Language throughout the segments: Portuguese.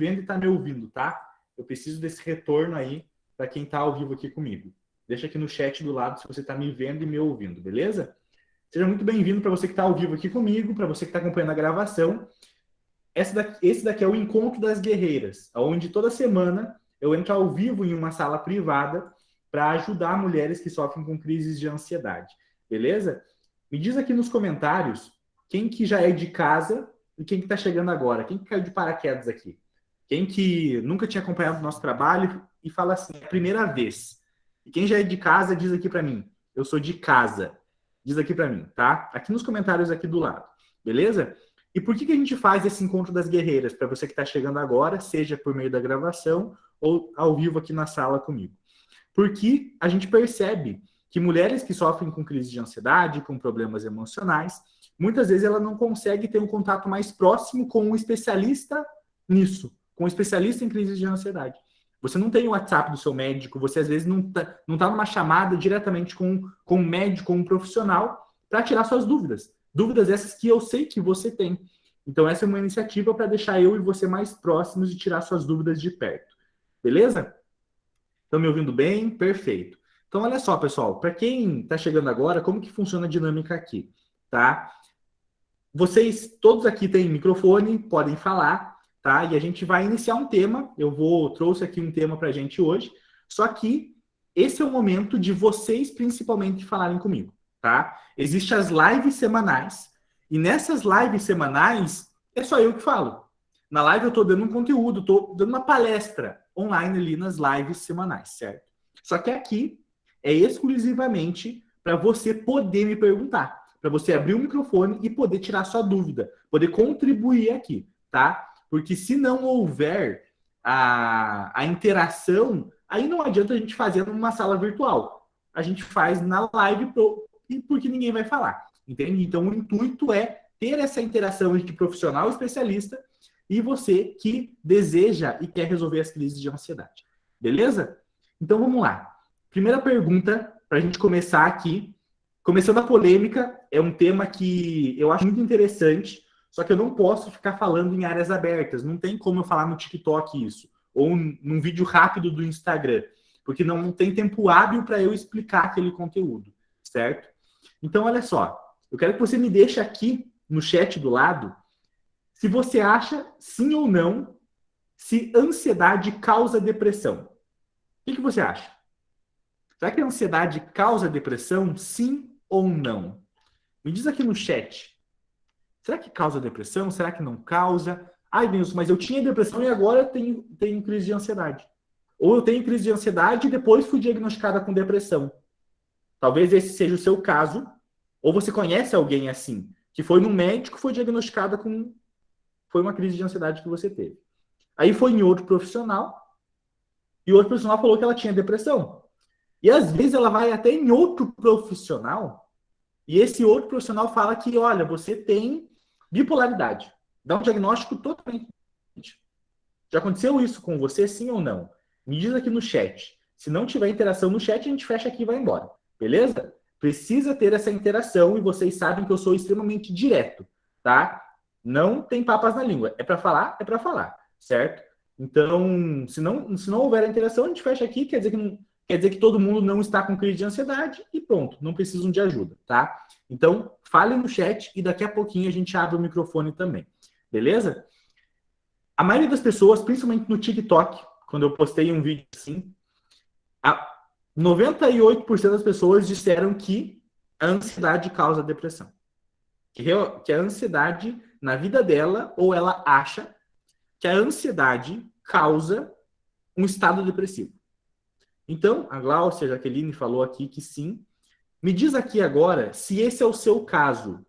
vendo e está me ouvindo, tá? Eu preciso desse retorno aí para quem está ao vivo aqui comigo. Deixa aqui no chat do lado se você está me vendo e me ouvindo, beleza? Seja muito bem-vindo para você que está ao vivo aqui comigo, para você que está acompanhando a gravação. Esse daqui é o Encontro das Guerreiras, onde toda semana eu entro ao vivo em uma sala privada para ajudar mulheres que sofrem com crises de ansiedade, beleza? Me diz aqui nos comentários quem que já é de casa e quem que está chegando agora, quem que caiu de paraquedas aqui, quem que nunca tinha acompanhado o nosso trabalho e fala assim, é a primeira vez. E quem já é de casa diz aqui para mim, eu sou de casa, diz aqui para mim, tá? Aqui nos comentários aqui do lado, beleza? E por que a gente faz esse Encontro das Guerreiras? Para você que está chegando agora, seja por meio da gravação ou ao vivo aqui na sala comigo. Porque a gente percebe que mulheres que sofrem com crise de ansiedade, com problemas emocionais, muitas vezes ela não consegue ter um contato mais próximo com um especialista nisso, com um especialista em crise de ansiedade. Você não tem o WhatsApp do seu médico, você às vezes não tá numa chamada diretamente com um médico, com um profissional, para tirar suas dúvidas. Dúvidas essas que eu sei que você tem. Então essa é uma iniciativa para deixar eu e você mais próximos e tirar suas dúvidas de perto. Beleza? Estão me ouvindo bem? Perfeito. Então olha só, pessoal, para quem está chegando agora, como que funciona a dinâmica aqui, tá? Vocês todos aqui têm microfone, podem falar, tá? E a gente vai iniciar um tema. Trouxe aqui um tema para a gente hoje. Só que esse é o momento de vocês principalmente falarem comigo, tá? Existem as lives semanais. E nessas lives semanais, é só eu que falo. Na live eu estou dando um conteúdo, estou dando uma palestra online ali nas lives semanais, certo? Só que aqui é exclusivamente para você poder me perguntar, para você abrir o microfone e poder tirar sua dúvida, poder contribuir aqui, tá? Porque se não houver a interação, aí não adianta a gente fazer numa sala virtual. A gente faz na live porque ninguém vai falar, entende? Então o intuito é ter essa interação entre profissional e especialista e você que deseja e quer resolver as crises de ansiedade. Beleza? Então vamos lá. Primeira pergunta para a gente começar aqui. Começando a polêmica, é um tema que eu acho muito interessante, só que eu não posso ficar falando em áreas abertas. Não tem como eu falar no TikTok isso, ou num vídeo rápido do Instagram, porque não tem tempo hábil para eu explicar aquele conteúdo, certo? Então, olha só, eu quero que você me deixe aqui no chat do lado se você acha, sim ou não, se ansiedade causa depressão. O que você acha? Será que a ansiedade causa depressão, sim ou não? Me diz aqui no chat. Será que causa depressão? Será que não causa? Ai, Deus, mas eu tinha depressão e agora tenho crise de ansiedade. Ou eu tenho crise de ansiedade e depois fui diagnosticada com depressão. Talvez esse seja o seu caso. Ou você conhece alguém assim, que foi no médico e foi diagnosticada com... Foi uma crise de ansiedade que você teve. Aí foi em outro profissional e o outro profissional falou que ela tinha depressão. E às vezes ela vai até em outro profissional e esse outro profissional fala que, olha, você tem bipolaridade. Dá um diagnóstico totalmente diferente. Já aconteceu isso com você, sim ou não? Me diz aqui no chat. Se não tiver interação no chat, a gente fecha aqui e vai embora. Beleza? Precisa ter essa interação e vocês sabem que eu sou extremamente direto, tá? Não tem papas na língua. É para falar, certo? Então, se não houver a interação, a gente fecha aqui, quer dizer que todo mundo não está com crise de ansiedade e pronto, não precisam de ajuda, tá? Então, fale no chat e daqui a pouquinho a gente abre o microfone também, beleza? A maioria das pessoas, principalmente no TikTok, quando eu postei um vídeo assim, 98% das pessoas disseram que a ansiedade causa depressão. Que a ansiedade na vida dela, ou ela acha que a ansiedade causa um estado depressivo. Então, a Glaucia, a Jaqueline falou aqui que sim. Me diz aqui agora se esse é o seu caso.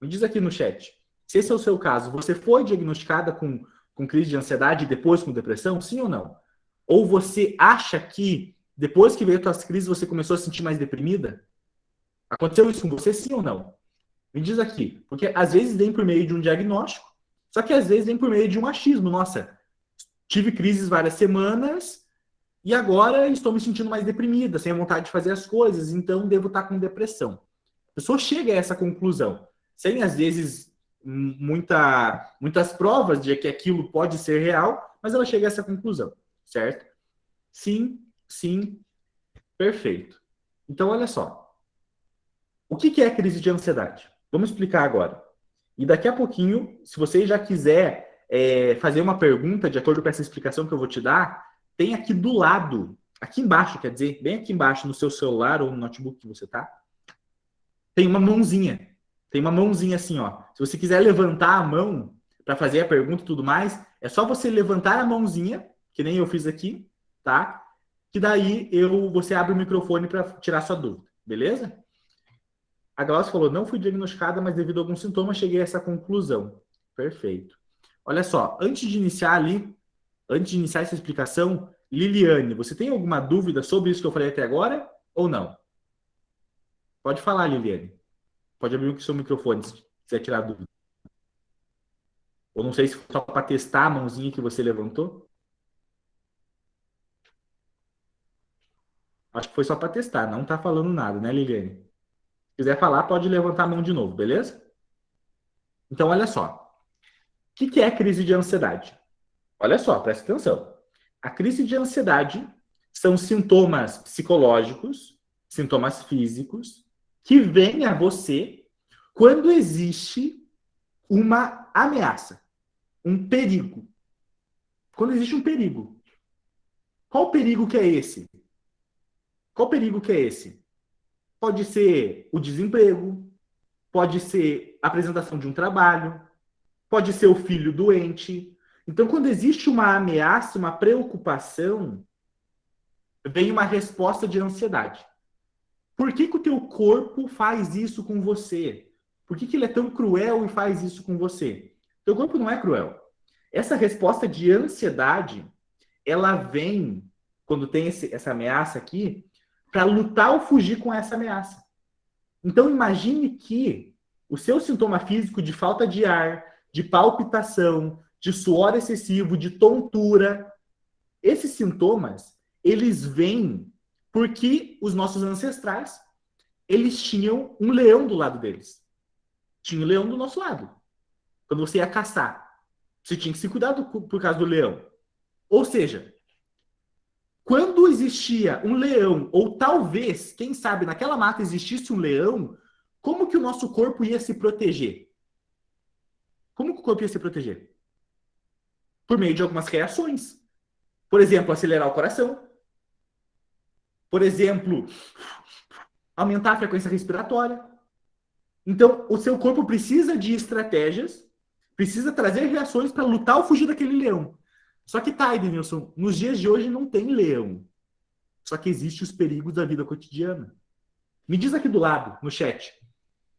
Me diz aqui no chat. Se esse é o seu caso, você foi diagnosticada com crise de ansiedade e depois com depressão? Sim ou não? Ou você acha que depois que veio a tua crise você começou a se sentir mais deprimida? Aconteceu isso com você, sim ou não? Me diz aqui. Porque às vezes vem por meio de um diagnóstico, só que às vezes vem por meio de um achismo. Nossa, tive crises várias semanas e agora estou me sentindo mais deprimida, sem vontade de fazer as coisas, então devo estar com depressão. A pessoa chega a essa conclusão, sem às vezes muitas provas de que aquilo pode ser real, mas ela chega a essa conclusão, certo? Sim, sim, perfeito. Então, olha só. O que é crise de ansiedade? Vamos explicar agora. E daqui a pouquinho, se você já quiser fazer uma pergunta de acordo com essa explicação que eu vou te dar, tem aqui do lado, aqui embaixo, quer dizer, bem aqui embaixo no seu celular ou no notebook que você tá, tem uma mãozinha. Tem uma mãozinha assim, ó. Se você quiser levantar a mão para fazer a pergunta e tudo mais, é só você levantar a mãozinha, que nem eu fiz aqui, tá? Que daí você abre o microfone para tirar sua dúvida, beleza? A Glaucia falou, não fui diagnosticada, mas devido a alguns sintomas cheguei a essa conclusão. Perfeito. Olha só, antes de iniciar essa explicação, Liliane, você tem alguma dúvida sobre isso que eu falei até agora ou não? Pode falar, Liliane. Pode abrir o seu microfone se quiser tirar dúvida. Ou não sei se foi só para testar a mãozinha que você levantou. Acho que foi só para testar, não tá falando nada, né, Liliane? Se quiser falar, pode levantar a mão de novo, beleza? Então, olha só. O que é crise de ansiedade? Olha só, presta atenção. A crise de ansiedade são sintomas psicológicos, sintomas físicos, que vêm a você quando existe uma ameaça, um perigo. Quando existe um perigo. Qual perigo que é esse? Qual perigo que é esse? Pode ser o desemprego, pode ser a apresentação de um trabalho, pode ser o filho doente. Então, quando existe uma ameaça, uma preocupação, vem uma resposta de ansiedade. Por que o teu corpo faz isso com você? Por que ele é tão cruel e faz isso com você? Teu corpo não é cruel. Essa resposta de ansiedade, ela vem, quando tem essa ameaça aqui, para lutar ou fugir com essa ameaça. Então, imagine que o seu sintoma físico de falta de ar, de palpitação, de suor excessivo, de tontura, esses sintomas, eles vêm porque os nossos ancestrais, eles tinham um leão do lado deles. Tinha um leão do nosso lado. Quando você ia caçar, você tinha que se cuidar por causa do leão. Ou seja, quando existia um leão, ou talvez, quem sabe, naquela mata existisse um leão, como que o nosso corpo ia se proteger? Como que o corpo ia se proteger? Por meio de algumas reações. Por exemplo, acelerar o coração. Por exemplo, aumentar a frequência respiratória. Então, o seu corpo precisa de estratégias, precisa trazer reações para lutar ou fugir daquele leão. Só que tá, Edenilson, nos dias de hoje não tem leão. Só que existem os perigos da vida cotidiana. Me diz aqui do lado, no chat,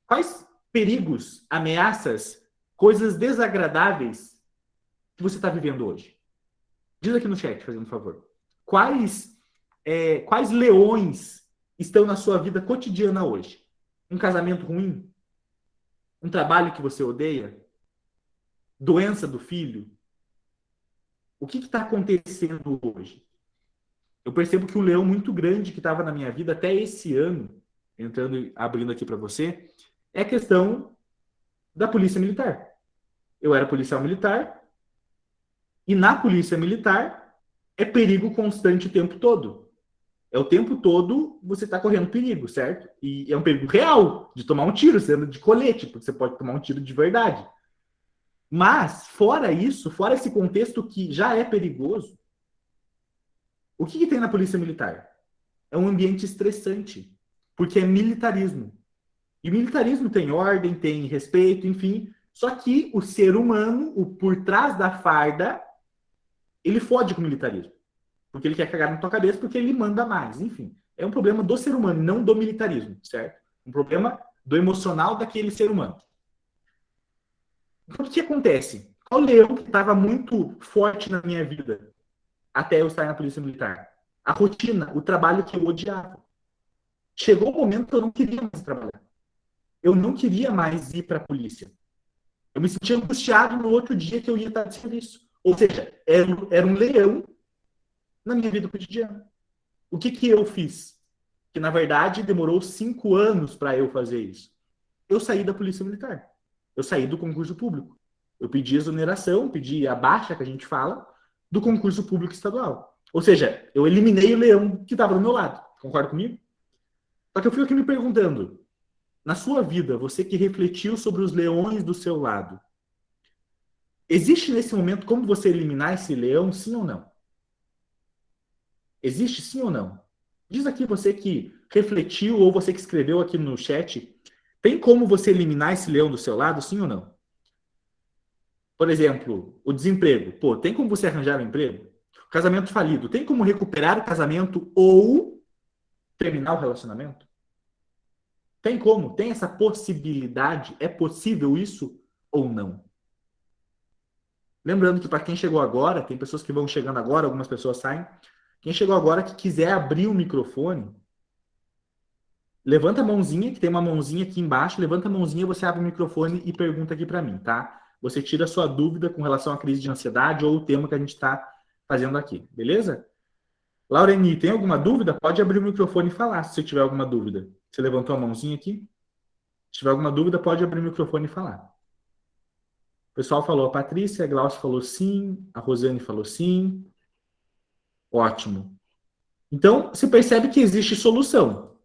quais perigos, ameaças, coisas desagradáveis que você está vivendo hoje? Diz aqui no chat, fazendo um favor. Quais leões estão na sua vida cotidiana hoje? Um casamento ruim? Um trabalho que você odeia? Doença do filho? O que está acontecendo hoje? Eu percebo que o leão muito grande que estava na minha vida até esse ano, entrando e abrindo aqui para você, é a questão da polícia militar. Eu era policial militar e na polícia militar é perigo constante o tempo todo. É o tempo todo você está correndo perigo, certo? E é um perigo real de tomar um tiro, sendo de colete, porque você pode tomar um tiro de verdade. Mas, fora isso, fora esse contexto que já é perigoso, o que tem na polícia militar? É um ambiente estressante, porque é militarismo. E militarismo tem ordem, tem respeito, enfim. Só que o ser humano, o por trás da farda, ele fode com o militarismo. Porque ele quer cagar na tua cabeça, porque ele manda mais. Enfim, é um problema do ser humano, não do militarismo, certo? Um problema do emocional daquele ser humano. Então, o que acontece? Qual leão que estava muito forte na minha vida até eu estar na polícia militar? A rotina, o trabalho que eu odiava. Chegou o momento que eu não queria mais trabalhar. Eu não queria mais ir para a polícia. Eu me sentia angustiado no outro dia que eu ia estar de serviço. Ou seja, era um leão na minha vida cotidiana. O que eu fiz? Que, na verdade, demorou 5 anos para eu fazer isso. Eu saí da polícia militar. Eu saí do concurso público. Eu pedi exoneração, pedi a baixa, que a gente fala, do concurso público estadual. Ou seja, eu eliminei o leão que estava do meu lado. Concorda comigo? Só que eu fico aqui me perguntando, na sua vida, você que refletiu sobre os leões do seu lado, existe nesse momento como você eliminar esse leão, sim ou não? Existe sim ou não? Diz aqui você que refletiu ou você que escreveu aqui no chat, tem como você eliminar esse leão do seu lado, sim ou não? Por exemplo, o desemprego. Pô, tem como você arranjar um emprego? O casamento falido. Tem como recuperar o casamento ou terminar o relacionamento? Tem como? Tem essa possibilidade? É possível isso ou não? Lembrando que para quem chegou agora, tem pessoas que vão chegando agora, algumas pessoas saem. Quem chegou agora que quiser abrir o microfone, levanta a mãozinha, que tem uma mãozinha aqui embaixo, levanta a mãozinha, você abre o microfone e pergunta aqui para mim, tá? Você tira a sua dúvida com relação à crise de ansiedade ou o tema que a gente está fazendo aqui, beleza? Laureni, tem alguma dúvida? Pode abrir o microfone e falar se você tiver alguma dúvida. Você levantou a mãozinha aqui? Se tiver alguma dúvida, pode abrir o microfone e falar. O pessoal falou, a Patrícia, a Glaucia falou sim, a Rosane falou sim. Ótimo. Então, você percebe que existe solução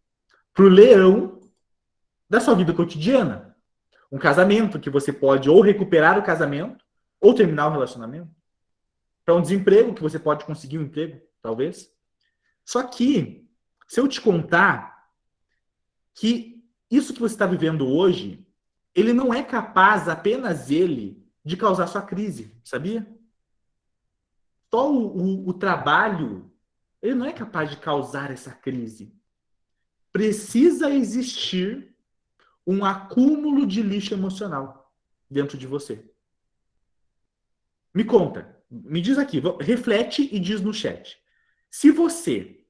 para o leão da sua vida cotidiana. Um casamento que você pode ou recuperar o casamento ou terminar o relacionamento. Para um desemprego que você pode conseguir um emprego, talvez. Só que, se eu te contar que isso que você está vivendo hoje, ele não é capaz, apenas ele, de causar sua crise, sabia? Só o trabalho, ele não é capaz de causar essa crise. Precisa existir um acúmulo de lixo emocional dentro de você. Me conta, me diz aqui, reflete e diz no chat. Se você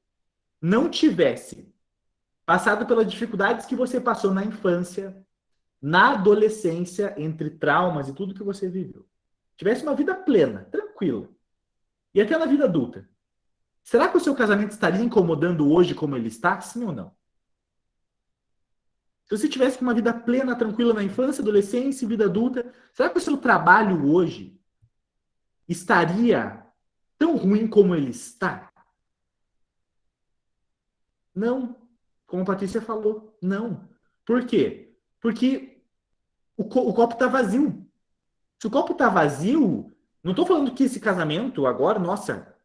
não tivesse passado pelas dificuldades que você passou na infância, na adolescência, entre traumas e tudo que você viveu, tivesse uma vida plena, tranquila, e até na vida adulta, será que o seu casamento estaria incomodando hoje como ele está? Sim ou não? Se você tivesse uma vida plena, tranquila na infância, adolescência e vida adulta, será que o seu trabalho hoje estaria tão ruim como ele está? Não. Como a Patrícia falou, não. Por quê? Porque o copo está vazio. Se o copo está vazio, não estou falando que esse casamento agora, nossa,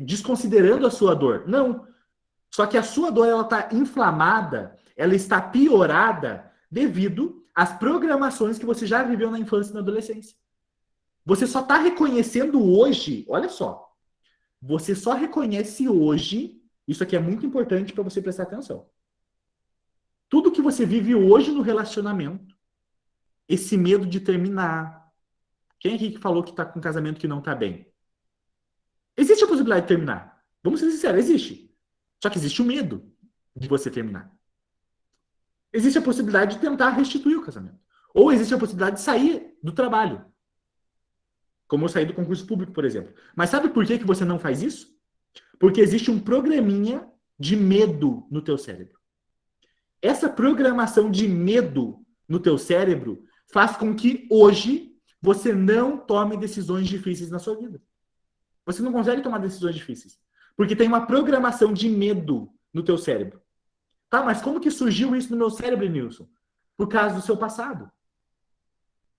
desconsiderando a sua dor. Não. Só que a sua dor ela está inflamada, ela está piorada devido às programações que você já viveu na infância e na adolescência. Você só está reconhecendo hoje, olha só, você só reconhece hoje, isso aqui é muito importante para você prestar atenção. Tudo que você vive hoje no relacionamento, esse medo de terminar. Quem aqui que falou que está com um casamento que não está bem? Existe a possibilidade de terminar. Vamos ser sinceros, existe. Só que existe o medo de você terminar. Existe a possibilidade de tentar restituir o casamento. Ou existe a possibilidade de sair do trabalho. Como eu saí do concurso público, por exemplo. Mas sabe por que você não faz isso? Porque existe um programinha de medo no teu cérebro. Essa programação de medo no teu cérebro faz com que hoje você não tome decisões difíceis na sua vida. Você não consegue tomar decisões difíceis. Porque tem uma programação de medo no teu cérebro. Tá, mas como que surgiu isso no meu cérebro, Nilson? Por causa do seu passado.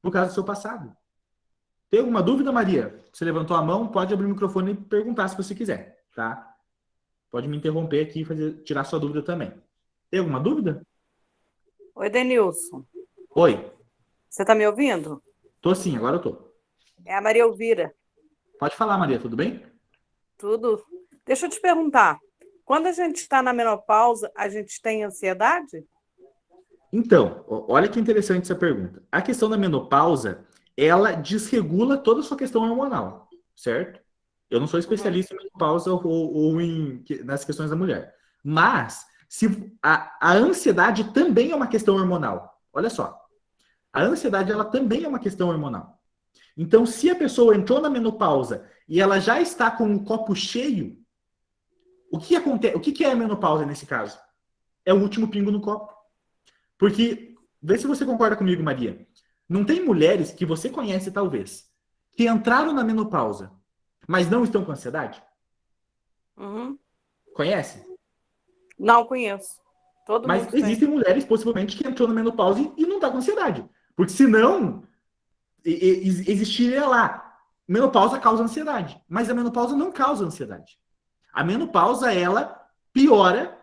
Por causa do seu passado. Tem alguma dúvida, Maria? Você levantou a mão, pode abrir o microfone e perguntar se você quiser, tá? Pode me interromper aqui e tirar sua dúvida também. Tem alguma dúvida? Oi, Denilson. Oi. Você tá me ouvindo? Tô sim, agora eu tô. É a Maria Elvira. Pode falar, Maria, tudo bem? Tudo. Deixa eu te perguntar. Quando a gente está na menopausa, a gente tem ansiedade? Então, olha que interessante essa pergunta. A questão da menopausa, ela desregula toda a sua questão hormonal, certo? Eu não sou especialista em menopausa ou nas questões da mulher. Mas a ansiedade também é uma questão hormonal. Olha só. A ansiedade, ela também é uma questão hormonal. Então, se a pessoa entrou na menopausa e ela já está com o copo cheio, o que acontece? O que é a menopausa nesse caso? É o último pingo no copo. Porque, vê se você concorda comigo, Maria. Não tem mulheres que você conhece, talvez, que entraram na menopausa mas não estão com ansiedade? Uhum. Conhece? Não conheço. Todo Mas mundo tem. existem mulheres, possivelmente, que entrou na menopausa e não está com ansiedade. Porque senão, existiria lá. Menopausa causa ansiedade. Mas a menopausa não causa ansiedade. A menopausa, ela piora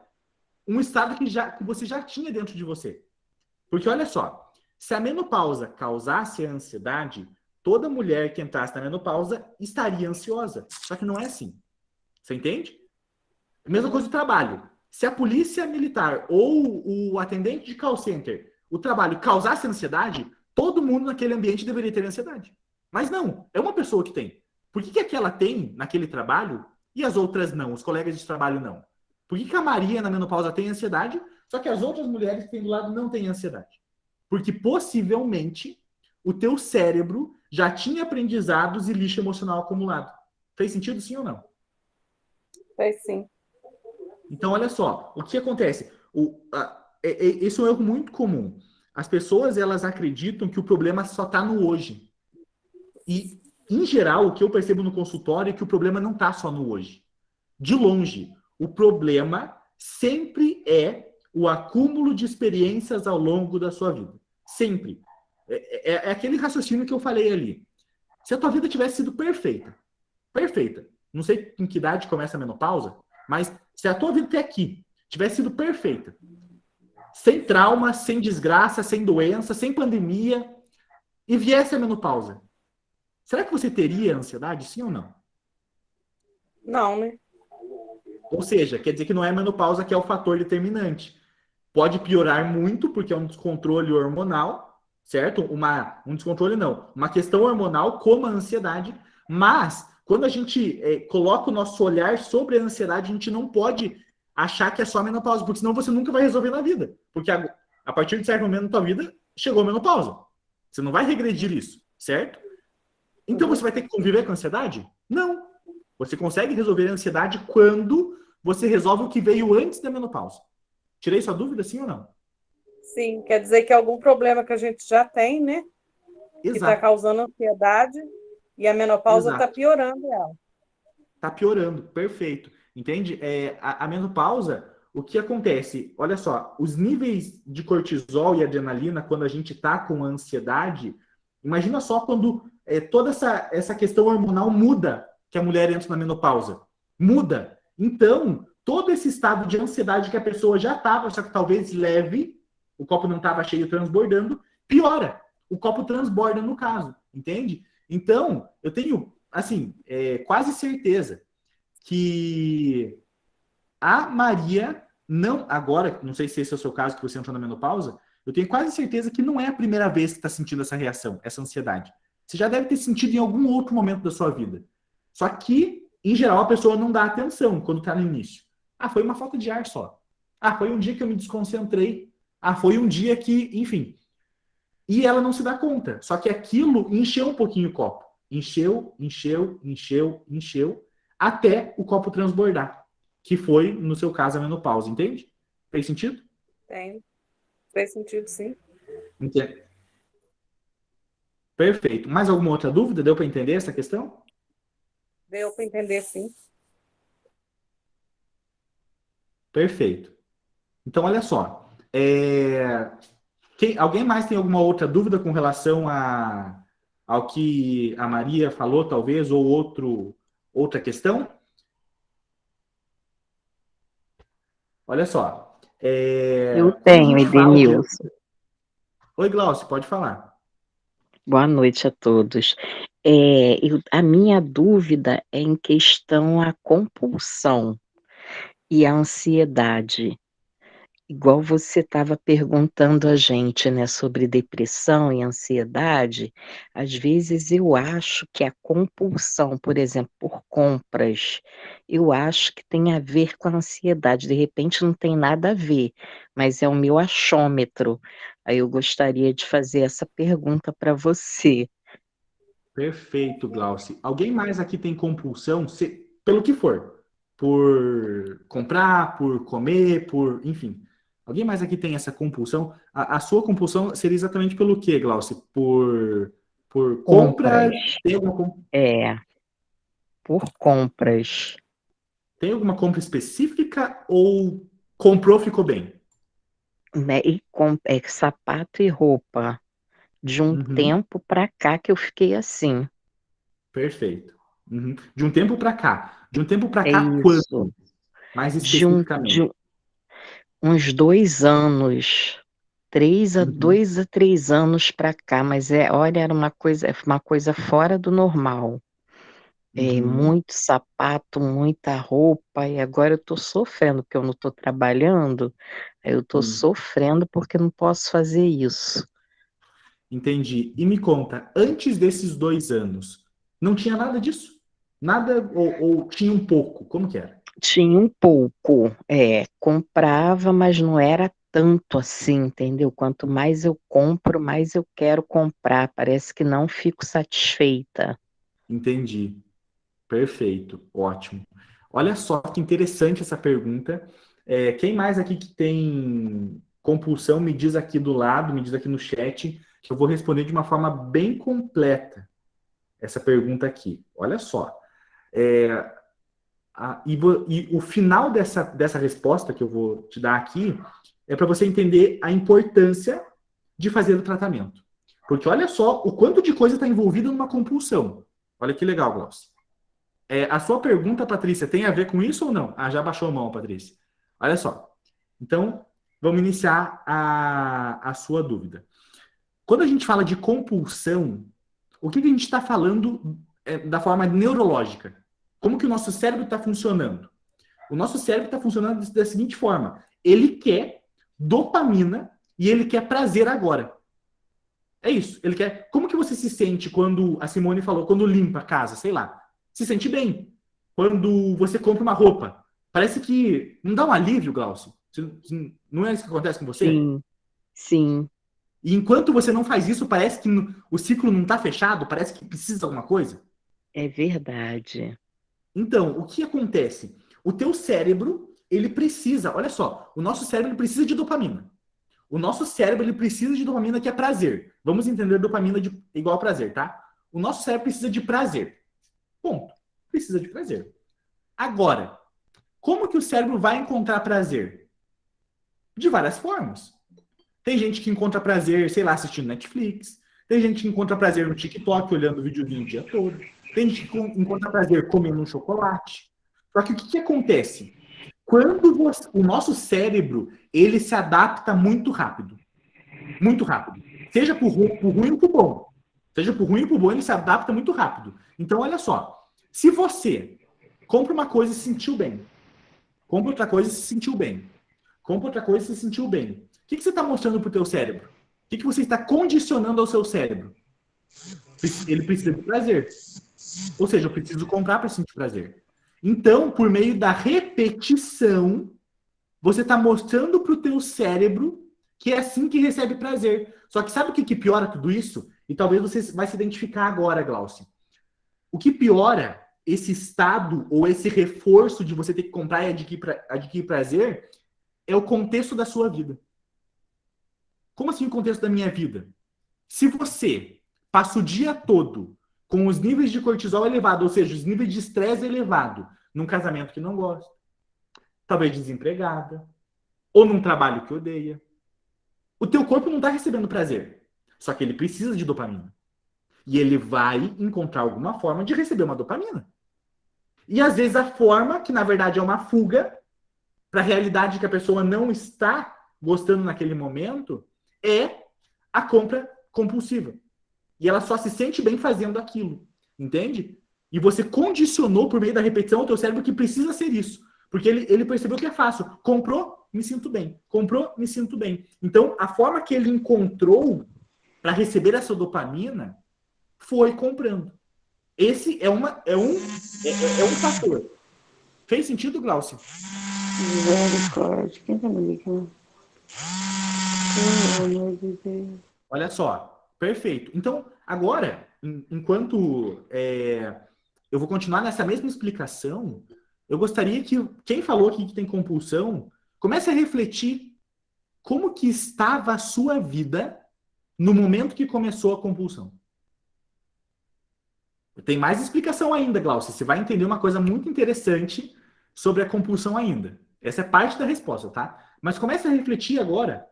um estado que você já tinha dentro de você. Porque olha só, se a menopausa causasse a ansiedade, toda mulher que entrasse na menopausa estaria ansiosa. Só que não é assim. Você entende? Mesma coisa do trabalho. Se a polícia militar ou o atendente de call center, o trabalho causasse ansiedade, todo mundo naquele ambiente deveria ter ansiedade. Mas não, é uma pessoa que tem. Por que aquela tem naquele trabalho e as outras não? Os colegas de trabalho não? Por que a Maria na menopausa tem ansiedade, só que as outras mulheres que tem do lado não têm ansiedade? Porque possivelmente o teu cérebro já tinha aprendizados e lixo emocional acumulado. Fez sentido sim ou não? Fez sim. Então, olha só, o que acontece? Esse é um erro muito comum. As pessoas, elas acreditam que o problema só está no hoje. E, em geral, o que eu percebo no consultório é que o problema não está só no hoje. De longe, o problema sempre é o acúmulo de experiências ao longo da sua vida. Sempre. É aquele raciocínio que eu falei ali. Se a tua vida tivesse sido perfeita, perfeita, não sei em que idade começa a menopausa, mas se a tua vida até aqui tivesse sido perfeita, sem trauma, sem desgraça, sem doença, sem pandemia, e viesse a menopausa, será que você teria ansiedade, sim ou não? Não, né? Ou seja, quer dizer que não é a menopausa que é o fator determinante. Pode piorar muito, porque é um descontrole hormonal, certo? Um descontrole não, uma questão hormonal como a ansiedade, mas quando a gente coloca o nosso olhar sobre a ansiedade, a gente não pode achar que é só a menopausa, porque senão você nunca vai resolver na vida. Porque a partir de certo momento na tua vida, chegou a menopausa. Você não vai regredir isso, certo? Então você vai ter que conviver com a ansiedade? Não. Você consegue resolver a ansiedade quando você resolve o que veio antes da menopausa. Tirei sua dúvida, sim ou não? Sim, quer dizer que algum problema que a gente já tem, né? Que está Exato, causando ansiedade e a menopausa está exato. piorando ela. Tá piorando, perfeito. Entende? A menopausa, o que acontece? Olha só, os níveis de cortisol e adrenalina, quando a gente tá com ansiedade, imagina só quando toda essa questão hormonal muda que a mulher entra na menopausa. Muda. Então, todo esse estado de ansiedade que a pessoa já estava, só que talvez leve, o copo não estava cheio transbordando, piora. O copo transborda no caso, entende? Então, eu tenho, assim, quase certeza que a Maria não, agora, não sei se esse é o seu caso, que você entrou na menopausa, eu tenho quase certeza que não é a primeira vez que está sentindo essa reação, essa ansiedade. Você já deve ter sentido em algum outro momento da sua vida. Só que, em geral, a pessoa não dá atenção quando está no início. Ah, foi uma falta de ar só. Ah, foi um dia que eu me desconcentrei. Ah, foi um dia que, enfim. E ela não se dá conta. Só que aquilo encheu um pouquinho o copo. Encheu, encheu, encheu, encheu, até o copo transbordar. Que foi, no seu caso, a menopausa, entende? Fez sentido? Tem. Fez sentido, sim. Entende? Perfeito. Mais alguma outra dúvida? Deu para entender essa questão? Deu para entender, sim. Perfeito. Então, olha só. Alguém mais tem alguma outra dúvida com relação ao que a Maria falou, talvez, ou outra questão? Olha só. Eu Quando a tenho, gente fala de. Edenilson. Oi, Glaucio, pode falar. Boa noite a todos. A minha dúvida é em questão à compulsão e à ansiedade. Igual você estava perguntando a gente, né, sobre depressão e ansiedade, às vezes eu acho que a compulsão, por exemplo, por compras, eu acho que tem a ver com a ansiedade. De repente não tem nada a ver, mas é o meu achômetro. Aí eu gostaria de fazer essa pergunta para você. Perfeito, Glaucio. Alguém mais aqui tem compulsão, pelo que for? Por comprar, por comer, enfim. Alguém mais aqui tem essa compulsão? A sua compulsão seria exatamente pelo quê, Glaucio? Por compra? Compras, Tem alguma é, por compras. Tem alguma compra específica ou comprou, ficou bem? Né? Sapato e roupa. De um Uhum, tempo para cá que eu fiquei assim. perfeito. Uhum. De um tempo para cá. De um tempo para É cá, isso. quanto? Mais De, um, especificamente. de uns 2 anos. Uhum, 2 a 3 anos para cá, mas olha, era uma coisa fora do normal. uhum. Muito sapato, muita roupa, e agora eu estou sofrendo, porque eu não estou trabalhando, aí eu estou Sim, sofrendo porque não posso fazer isso. entendi. E me conta, antes desses 2 anos, não tinha nada disso? Nada ou tinha um pouco? Como que era? Tinha um pouco, comprava, mas não era tanto assim, entendeu? Quanto mais eu compro, mais eu quero comprar, parece que não fico satisfeita. Entendi. Perfeito. Ótimo. Olha só que interessante essa pergunta. Quem mais aqui que tem compulsão, me diz aqui do lado, me diz aqui no chat, que eu vou responder de uma forma bem completa essa pergunta aqui. Olha só. É, e o final dessa resposta que eu vou te dar aqui é para você entender a importância de fazer o tratamento. Porque olha só o quanto de coisa está envolvida numa compulsão. Olha que legal, Glaucio. A sua pergunta, Patrícia, tem a ver com isso ou não? Ah, já baixou a mão, Patrícia. Olha só. Então, vamos iniciar a sua dúvida. Quando a gente fala de compulsão, o que a gente está falando da forma neurológica? Como que o nosso cérebro está funcionando? O nosso cérebro está funcionando da seguinte forma: ele quer dopamina e ele quer prazer agora. É isso. Ele quer. Como que você se sente quando a Simone falou, quando limpa a casa, sei lá? Se sente bem. Quando você compra uma roupa. Parece que não dá um alívio, Glaucio. Não é isso que acontece com você? Sim, sim, E enquanto você não faz isso, parece que o ciclo não está fechado, parece que precisa de alguma coisa. é verdade. Então, o que acontece? O teu cérebro, ele precisa, olha só, o nosso cérebro ele precisa de dopamina. O nosso cérebro ele precisa de dopamina que é prazer. Vamos entender dopamina igual a prazer, tá? O nosso cérebro precisa de prazer. Ponto. Precisa de prazer. Agora, como que o cérebro vai encontrar prazer? De várias formas. Tem gente que encontra prazer, sei lá, assistindo Netflix. Tem gente que encontra prazer no TikTok, olhando videozinho o dia todo. Tem gente que encontra prazer comendo um chocolate. Só que o que acontece? Quando o nosso cérebro, ele se adapta muito rápido. Muito rápido. Seja por ruim ou por bom. Seja por ruim ou por bom, ele se adapta muito rápido. Então, olha só. Se você compra uma coisa e se sentiu bem, compra outra coisa e se sentiu bem, compra outra coisa e se sentiu bem, o que você está mostrando para o teu cérebro? O que você está condicionando ao seu cérebro? Ele precisa de prazer. Ou seja, eu preciso comprar para sentir prazer. Então, por meio da repetição, você está mostrando para o teu cérebro que é assim que recebe prazer. Só que sabe o que piora tudo isso? E talvez você vai se identificar agora, Glaucio. O que piora esse estado ou esse reforço de você ter que comprar e adquirir prazer é o contexto da sua vida. Como assim o contexto da minha vida? Se você passa o dia todo com os níveis de cortisol elevado, ou seja, os níveis de estresse elevado, num casamento que não gosta, talvez desempregada, ou num trabalho que odeia, o teu corpo não está recebendo prazer. Só que ele precisa de dopamina. E ele vai encontrar alguma forma de receber uma dopamina. E às vezes a forma, que na verdade é uma fuga, para a realidade que a pessoa não está gostando naquele momento, é a compra compulsiva. E ela só se sente bem fazendo aquilo. Entende? E você condicionou por meio da repetição o teu cérebro que precisa ser isso. Porque ele percebeu que é fácil. Comprou, me sinto bem. Comprou, me sinto bem. Então, a forma que ele encontrou para receber essa dopamina foi comprando. Esse é um fator. Fez sentido, Glaucio? Misericórdia, quem tá me ligando? Pelo amor de Deus. Olha só. Perfeito. Então, agora, enquanto eu vou continuar nessa mesma explicação, eu gostaria que quem falou aqui que tem compulsão comece a refletir como que estava a sua vida no momento que começou a compulsão. Tem mais explicação ainda, Glaucia. Você vai entender uma coisa muito interessante sobre a compulsão ainda. Essa é parte da resposta, tá? Mas comece a refletir agora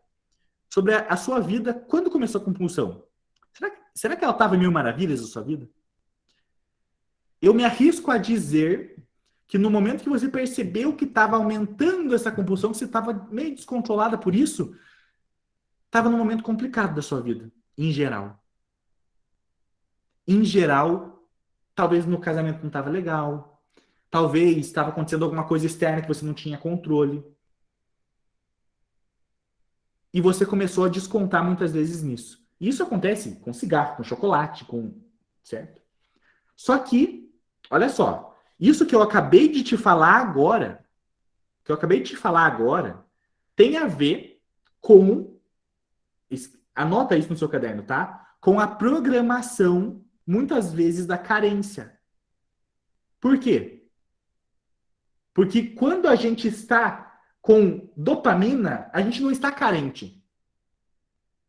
sobre a sua vida. Quando começou a compulsão? Será que ela estava em mil maravilhas da sua vida? Eu me arrisco a dizer que no momento que você percebeu que estava aumentando essa compulsão, que você estava meio descontrolada por isso, estava num momento complicado da sua vida, em geral. Em geral, talvez no casamento não estava legal, talvez estava acontecendo alguma coisa externa que você não tinha controle. E você começou a descontar muitas vezes nisso. Isso acontece com cigarro, com chocolate, certo? Só que, olha só, isso que eu acabei de te falar agora, tem a ver com, anota isso no seu caderno, tá? Com a programação, muitas vezes, da carência. Por quê? Porque quando a gente está com dopamina, a gente não está carente.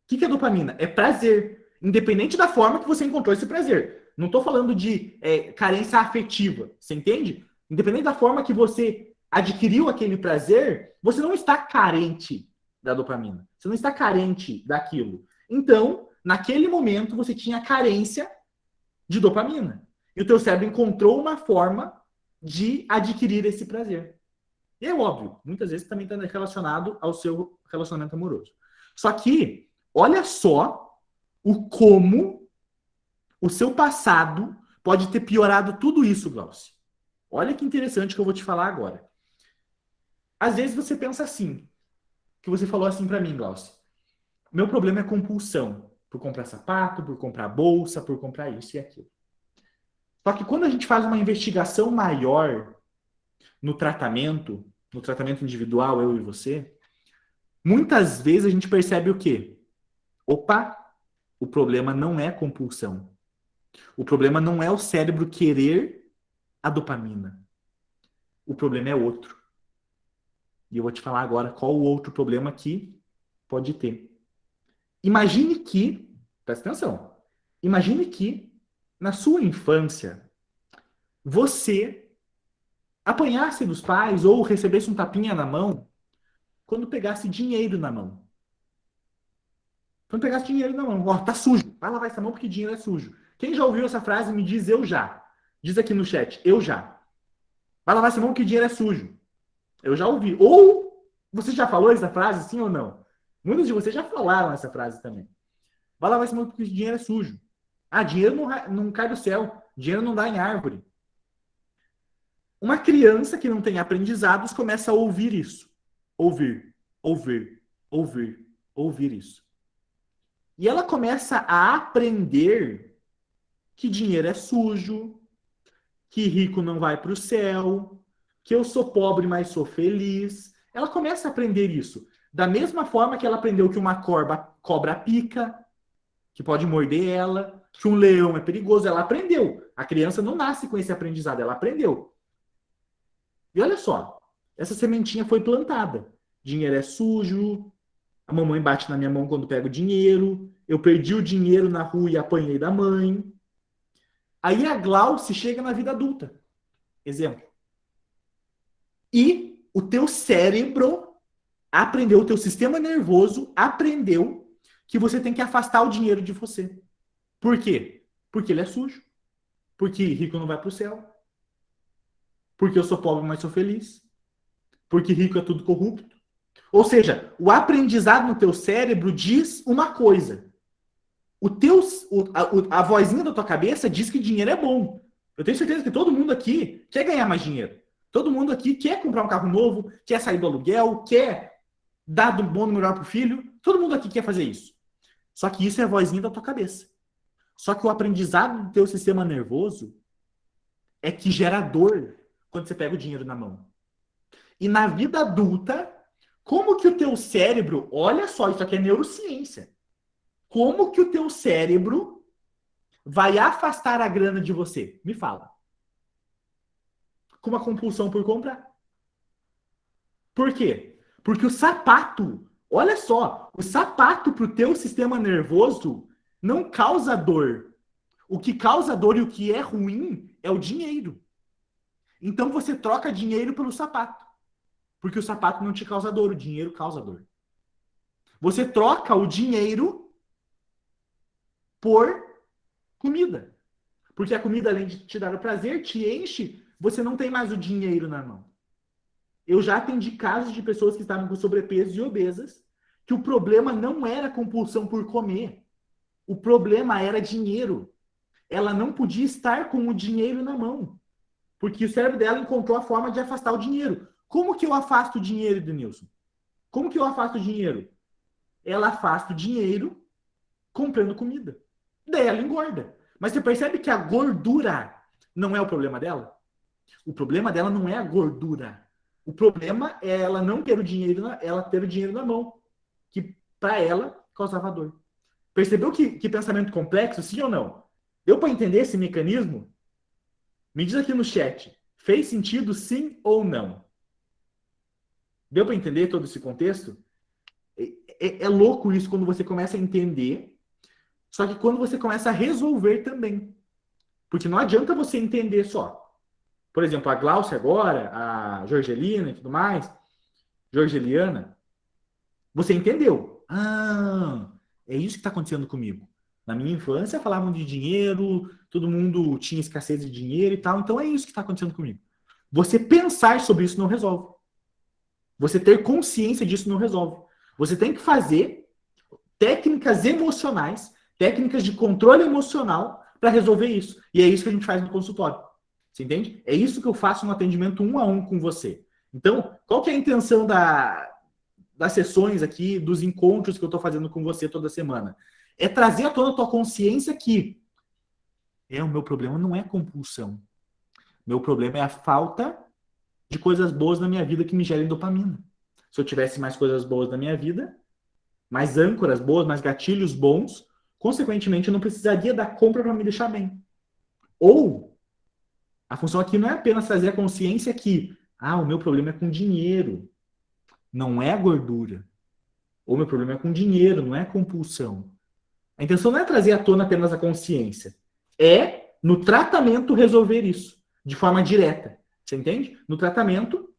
O que é dopamina? É prazer. Independente da forma que você encontrou esse prazer. Não estou falando de carência afetiva. Você entende? Independente da forma que você adquiriu aquele prazer, você não está carente da dopamina. Você não está carente daquilo. Então, naquele momento, você tinha carência de dopamina. E o teu cérebro encontrou uma forma de adquirir esse prazer. E é óbvio, muitas vezes também está relacionado ao seu relacionamento amoroso. Só que, olha só como o seu passado pode ter piorado tudo isso, Glaucio. Olha que interessante que eu vou te falar agora. Às vezes você pensa assim, que você falou assim para mim, Glaucio. Meu problema é compulsão. Por comprar sapato, por comprar bolsa, por comprar isso e aquilo. Só que quando a gente faz uma investigação maior no tratamento individual, eu e você, muitas vezes a gente percebe o quê? Opa, o problema não é compulsão. O problema não é o cérebro querer a dopamina. O problema é outro. E eu vou te falar agora qual o outro problema que pode ter. Imagine que, presta atenção, imagine que na sua infância você apanhasse dos pais ou recebesse um tapinha na mão quando pegasse dinheiro na mão. Quando pegasse dinheiro na mão. Ó, tá sujo. Vai lavar essa mão porque dinheiro é sujo. Quem já ouviu essa frase me diz eu já. Diz aqui no chat, eu já. Vai lavar essa mão porque dinheiro é sujo. Eu já ouvi. Ou você já falou essa frase, sim ou não? Muitos de vocês já falaram essa frase também. Vai lavar essa mão porque dinheiro é sujo. Ah, dinheiro não cai do céu. Dinheiro não dá em árvore. Uma criança que não tem aprendizados começa a ouvir isso. Ouvir isso. E ela começa a aprender que dinheiro é sujo, que rico não vai para o céu, que eu sou pobre, mas sou feliz. Ela começa a aprender isso. Da mesma forma que ela aprendeu que uma cobra pica, que pode morder ela, que um leão é perigoso. Ela aprendeu. A criança não nasce com esse aprendizado, ela aprendeu. E olha só, essa sementinha foi plantada. Dinheiro é sujo, a mamãe bate na minha mão quando pega o dinheiro, eu perdi o dinheiro na rua e apanhei da mãe. Aí a Glauce chega na vida adulta. Exemplo. E o teu cérebro aprendeu, o teu sistema nervoso aprendeu que você tem que afastar o dinheiro de você. Por quê? Porque ele é sujo. Porque rico não vai para o céu. Porque eu sou pobre, mas sou feliz. Porque rico é tudo corrupto. Ou seja, o aprendizado no teu cérebro diz uma coisa. A vozinha da tua cabeça diz que dinheiro é bom. Eu tenho certeza que todo mundo aqui quer ganhar mais dinheiro. Todo mundo aqui quer comprar um carro novo, quer sair do aluguel, quer dar do bom no melhor pro filho. Todo mundo aqui quer fazer isso. Só que isso é a vozinha da tua cabeça. Só que o aprendizado do teu sistema nervoso é que gera dor quando você pega o dinheiro na mão. E na vida adulta, como que o teu cérebro... Olha só, isso aqui é neurociência. Como que o teu cérebro vai afastar a grana de você? Me fala. Com uma compulsão por comprar. Por quê? Porque o sapato... Olha só, o sapato para o teu sistema nervoso não causa dor. O que causa dor e o que é ruim é o dinheiro. Então você troca dinheiro pelo sapato. Porque o sapato não te causa dor, o dinheiro causa dor. Você troca o dinheiro por comida. Porque a comida, além de te dar o prazer, te enche, você não tem mais o dinheiro na mão. Eu já atendi casos de pessoas que estavam com sobrepeso e obesas, que o problema não era compulsão por comer. O problema era dinheiro. Ela não podia estar com o dinheiro na mão. Porque o cérebro dela encontrou a forma de afastar o dinheiro. Como que eu afasto o dinheiro, Denilson? Como que eu afasto o dinheiro? Ela afasta o dinheiro comprando comida. Daí ela engorda. Mas você percebe que a gordura não é o problema dela? O problema dela não é a gordura. O problema é ela não ter o dinheiro, ela ter o dinheiro na mão, que para ela causava dor. Percebeu que pensamento complexo, sim ou não? Deu para entender esse mecanismo? Me diz aqui no chat. Fez sentido, sim ou não? Deu para entender todo esse contexto? É louco isso quando você começa a entender, só que quando você começa a resolver também. Porque não adianta você entender só. Por exemplo, a Glaucia agora, a Jorgelina e tudo mais, Jorgeliana, você entendeu. Ah, é isso que está acontecendo comigo. Na minha infância falavam de dinheiro, todo mundo tinha escassez de dinheiro e tal, então é isso que está acontecendo comigo. Você pensar sobre isso não resolve. Você ter consciência disso não resolve. Você tem que fazer técnicas emocionais, técnicas de controle emocional para resolver isso. E é isso que a gente faz no consultório. Você entende? É isso que eu faço no atendimento 1-a-1 com você. Então, qual que é a intenção das sessões aqui, dos encontros que eu estou fazendo com você toda semana? É trazer à tona a tua consciência que o meu problema não é compulsão. Meu problema é a falta de coisas boas na minha vida que me gerem dopamina. Se eu tivesse mais coisas boas na minha vida, mais âncoras boas, mais gatilhos bons, consequentemente eu não precisaria da compra para me deixar bem. Ou a função aqui não é apenas trazer a consciência que o meu problema é com dinheiro, não é a gordura. Ou meu problema é com dinheiro, não é compulsão. A intenção não é trazer à tona apenas a consciência. É, no tratamento, resolver isso. De forma direta. Você entende? No tratamento,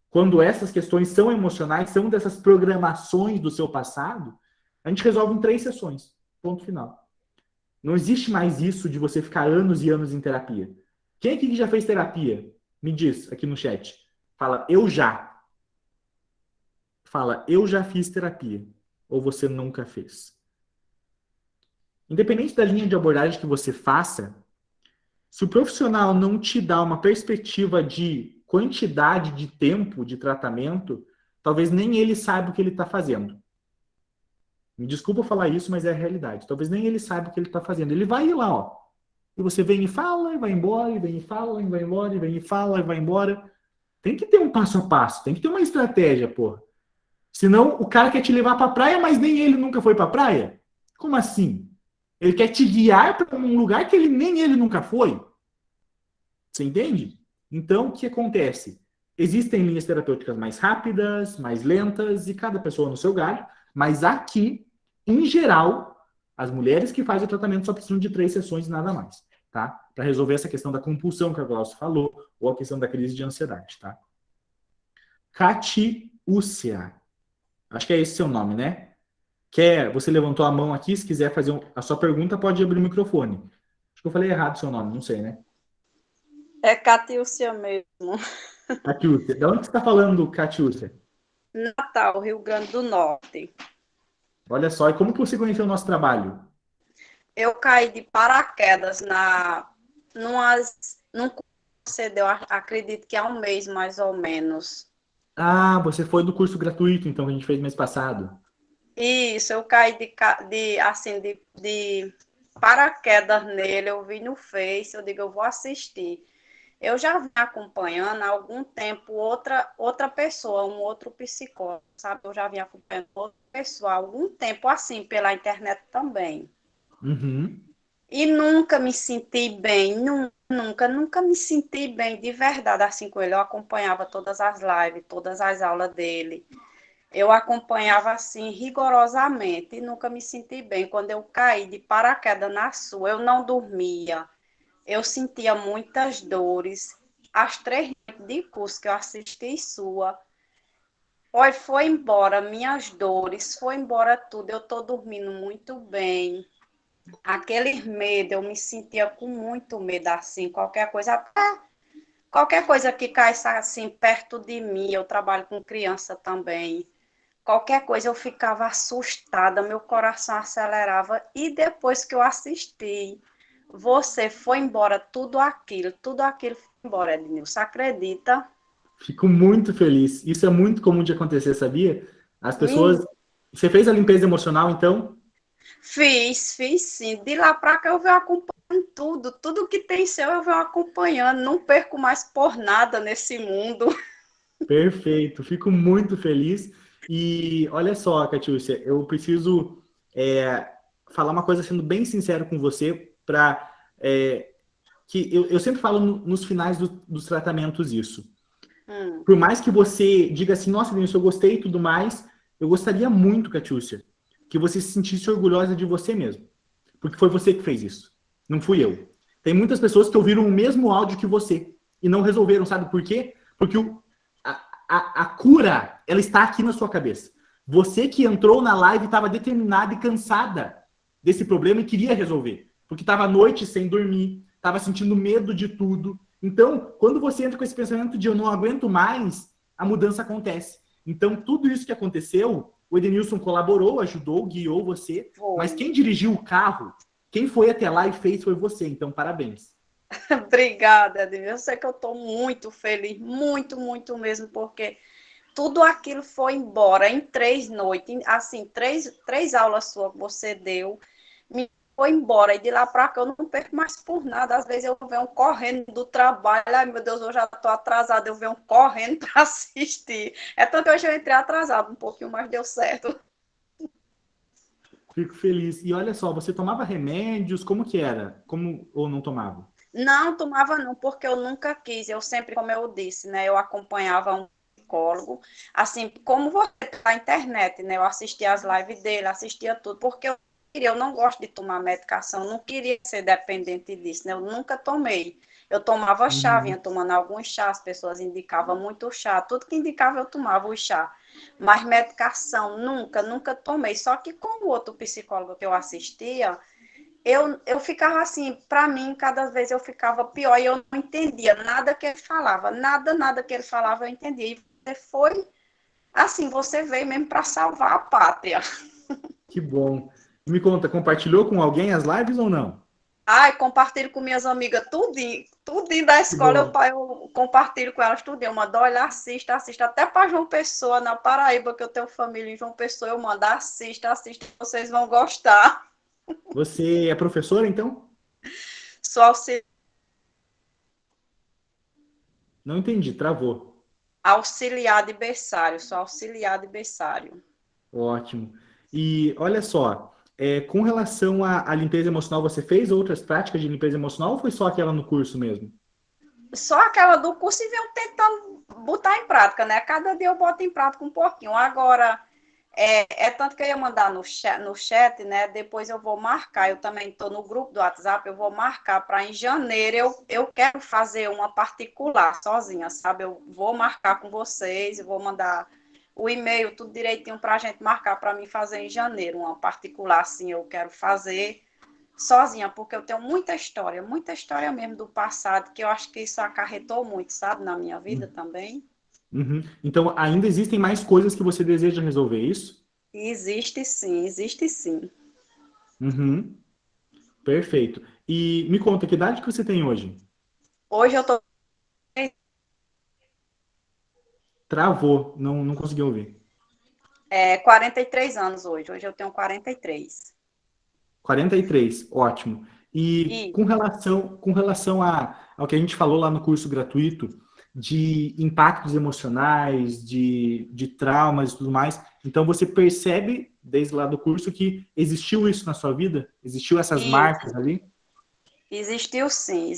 quando essas questões são emocionais, são dessas programações do seu passado, a gente resolve em 3 sessões. Ponto final. Não existe mais isso de você ficar anos e anos em terapia. Quem aqui que já fez terapia? Me diz aqui no chat. Fala, eu já. Fala, eu já fiz terapia. Ou você nunca fez. Independente da linha de abordagem que você faça, se o profissional não te dá uma perspectiva de quantidade de tempo de tratamento, talvez nem ele saiba o que ele está fazendo. Me desculpa falar isso, mas é a realidade. Talvez nem ele saiba o que ele está fazendo. Ele vai ir lá, ó. E você vem e fala, e vai embora, e vem e fala, e vai embora, e vem e fala, e vai embora. Tem que ter um passo a passo, tem que ter uma estratégia, porra. Senão o cara quer te levar pra praia, mas nem ele nunca foi pra praia. Como assim? Ele quer te guiar para um lugar que nem ele nunca foi. Você entende? Então, o que acontece? Existem linhas terapêuticas mais rápidas, mais lentas, e cada pessoa no seu galho, mas aqui, em geral, as mulheres que fazem o tratamento só precisam de 3 sessões e nada mais, tá? Para resolver essa questão da compulsão que a Glaucia falou, ou a questão da crise de ansiedade, tá? Catiúcia. Acho que é esse seu nome, né? Você levantou a mão aqui, se quiser fazer a sua pergunta, pode abrir o microfone. Acho que eu falei errado o seu nome, não sei, né? É Catiúcia mesmo. Catiúcia. De onde você está falando, Catiúcia? Natal, Rio Grande do Norte. Olha só, e como que você conheceu o nosso trabalho? Eu caí de paraquedas num curso que você deu, acredito que há um mês mais ou menos. Ah, você foi do curso gratuito, então, que a gente fez mês passado. Isso, eu caí de paraquedas nele, eu vi no Face, eu digo, eu vou assistir. Eu já vim acompanhando há algum tempo outra pessoa, um outro psicólogo, sabe? Eu já vim acompanhando outra pessoa há algum tempo, assim, pela internet também. Uhum. E nunca me senti bem, nunca me senti bem de verdade, assim, com ele. Eu acompanhava todas as lives, todas as aulas dele. Eu acompanhava assim rigorosamente e nunca me senti bem. Quando eu caí de paraquedas na sua, eu não dormia. Eu sentia muitas dores. As 3 noites de curso que eu assisti sua, olha, foi embora minhas dores, foi embora tudo. Eu estou dormindo muito bem. Aquele medo, eu me sentia com muito medo assim, qualquer coisa que caísse assim perto de mim. Eu trabalho com criança também. Qualquer coisa eu ficava assustada, meu coração acelerava. E depois que eu assisti, você foi embora, tudo aquilo foi embora, Ednilson. Você acredita? Fico muito feliz. Isso é muito comum de acontecer, sabia? As Me pessoas. Você fez a limpeza emocional, então? fiz sim. De lá para cá eu venho acompanhando tudo que tem seu eu venho acompanhando. Não perco mais por nada nesse mundo. Perfeito. Fico muito feliz. E olha só, Catiúcia, eu preciso falar uma coisa sendo bem sincero com você, para que eu sempre falo nos finais dos tratamentos isso. Hum, Por mais que você diga assim, nossa, Denilson, eu gostei e tudo mais, eu gostaria muito, Catiúcia, que você se sentisse orgulhosa de você mesmo. Porque foi você que fez isso. Não fui eu. Tem muitas pessoas que ouviram o mesmo áudio que você e não resolveram, sabe por quê? Porque a cura, ela está aqui na sua cabeça. Você que entrou na live estava determinada e cansada desse problema e queria resolver. Porque estava à noite sem dormir, estava sentindo medo de tudo. Então, quando você entra com esse pensamento de eu não aguento mais, a mudança acontece. Então, tudo isso que aconteceu, o Edenilson colaborou, ajudou, guiou você, mas foi. quem dirigiu o carro, quem foi até lá e fez foi você. Então, parabéns. Obrigada, Edmilson. Eu sei que eu estou muito feliz, muito mesmo, porque tudo aquilo foi embora em 3 noites, assim, três aulas suas que você deu, me foi embora, e de lá para cá eu não perco mais por nada. Às vezes eu venho correndo do trabalho, ai meu Deus, eu já estou atrasada, eu venho correndo para assistir. É tanto que hoje eu entrei atrasada um pouquinho, mas deu certo. Fico feliz. E olha só, você tomava remédios? Como que era? Como ou não tomava? Não tomava não, porque eu nunca quis. Eu sempre, como eu disse, né, eu acompanhava um psicólogo, assim, como você na internet, né, eu assistia as lives dele, assistia tudo, porque eu não gosto de tomar medicação, não queria ser dependente disso, né, eu nunca tomei. Eu tomava chá, vinha Uhum. tomando alguns chás, as pessoas indicavam muito chá, tudo que indicava eu tomava o chá. Mas medicação, nunca tomei. Só que com o outro psicólogo que eu assistia, eu ficava assim, para mim, cada vez eu ficava pior e eu não entendia nada que ele falava, nada que ele falava eu entendia. E você foi, assim, você veio mesmo para salvar a pátria. Que bom. Me conta, compartilhou com alguém as lives ou não? Ai, compartilho com minhas amigas tudinho da Que escola, bom. eu compartilho com elas tudinho. Eu mando, olha, assista, até para João Pessoa, na Paraíba, que eu tenho família em João Pessoa, eu mando, assista, vocês vão gostar. Você é professora, então? Sou Não entendi, travou. auxiliar de berçário, sou auxiliar de berçário. Ótimo. E olha só, com relação à limpeza emocional, você fez outras práticas de limpeza emocional ou foi só aquela no curso mesmo? Só aquela do curso e venho tentando botar em prática, né? Cada dia eu boto em prática um pouquinho. Agora, é tanto que eu ia mandar no chat, né? Depois eu vou marcar. Eu também estou no grupo do WhatsApp, eu vou marcar para em janeiro. Eu quero fazer uma particular sozinha, sabe? Eu vou marcar com vocês, eu vou mandar o e-mail, tudo direitinho para a gente marcar para mim fazer em janeiro. Uma particular, assim, eu quero fazer sozinha, porque eu tenho muita história mesmo do passado, que eu acho que isso acarretou muito, sabe, na minha vida também. Uhum. Então, ainda existem mais coisas que você deseja resolver, é isso? E existe sim, existe sim. Uhum. Perfeito. E me conta, que idade que você tem hoje? Hoje eu tô Travou, não consegui ouvir. 43 anos hoje eu tenho 43. 43, ótimo. E E com relação ao que a gente falou lá no curso gratuito, de impactos emocionais, de traumas e tudo mais, então você percebe, desde lá do curso, que existiu isso na sua vida? Existiu essas e marcas ali? existiu sim,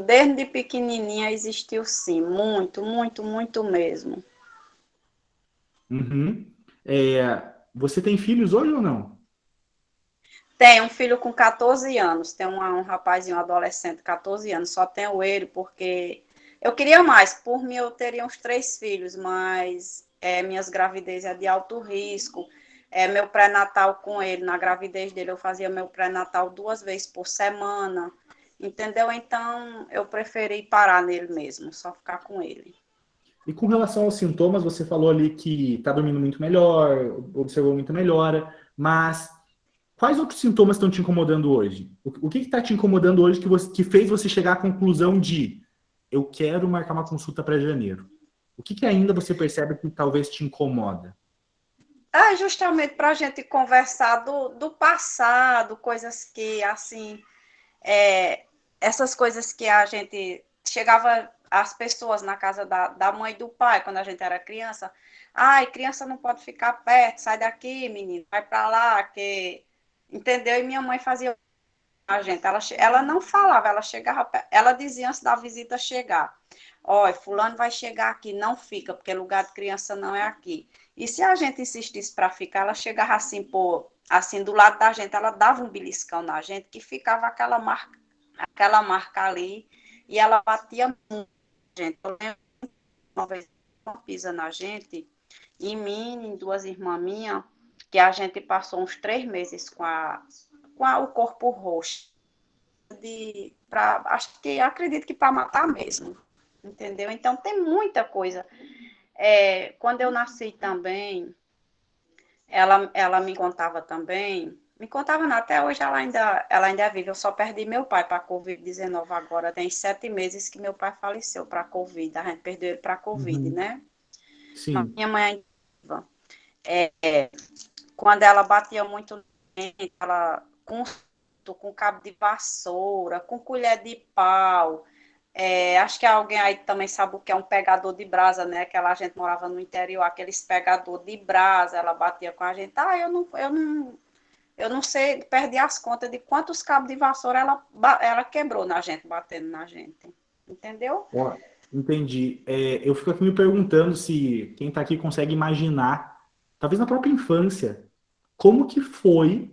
desde pequenininha existiu sim, muito mesmo. Uhum. Você tem filhos hoje ou não? Tenho um filho com 14 anos, tem um rapazinho, um adolescente, 14 anos, só tenho ele porque eu queria mais, por mim eu teria uns 3 filhos, mas minhas gravidez é de alto risco, meu pré-natal com ele, na gravidez dele eu fazia meu pré-natal 2 vezes por semana, entendeu? Então eu preferi parar nele mesmo, só ficar com ele. E com relação aos sintomas, você falou ali que está dormindo muito melhor, observou muita melhora, mas quais outros sintomas estão te incomodando hoje? O que está te incomodando hoje que fez você chegar à conclusão de eu quero marcar uma consulta para janeiro? O que ainda você percebe que talvez te incomoda? Justamente para a gente conversar do passado, coisas que, assim, essas coisas que a gente chegava as pessoas na casa da mãe e do pai, quando a gente era criança, ai, criança não pode ficar perto, sai daqui, menino, vai para lá, que... Entendeu? E minha mãe fazia a gente, ela não falava, ela chegava, ela dizia antes da visita chegar, olha, fulano vai chegar aqui, não fica, porque lugar de criança não é aqui. E se a gente insistisse para ficar, ela chegava assim, assim, do lado da gente, ela dava um beliscão na gente, que ficava aquela marca ali, e ela batia muito, gente. Eu lembro uma vez uma pisa na gente, em mim, em 2 irmãs minhas, que a gente passou uns 3 meses o corpo roxo. Acredito que para matar mesmo, entendeu? Então tem muita coisa. Quando eu nasci também, ela me contava também, me contava não, até hoje ela ainda é viva, eu só perdi meu pai para a Covid-19 agora, tem 7 meses que meu pai faleceu para a Covid, a gente perdeu ele para a Covid, Uhum. né? Sim. Minha mãe ainda é viva. Quando ela batia muito, ela com cabo de vassoura, com colher de pau. Acho que alguém aí também sabe o que é um pegador de brasa, né? Aquela gente morava no interior, aqueles pegador de brasa, ela batia com a gente. Eu não sei, perdi as contas de quantos cabos de vassoura ela quebrou na gente, batendo na gente. Entendeu? Ó, entendi. Eu fico aqui me perguntando se quem está aqui consegue imaginar, talvez na própria infância, como que foi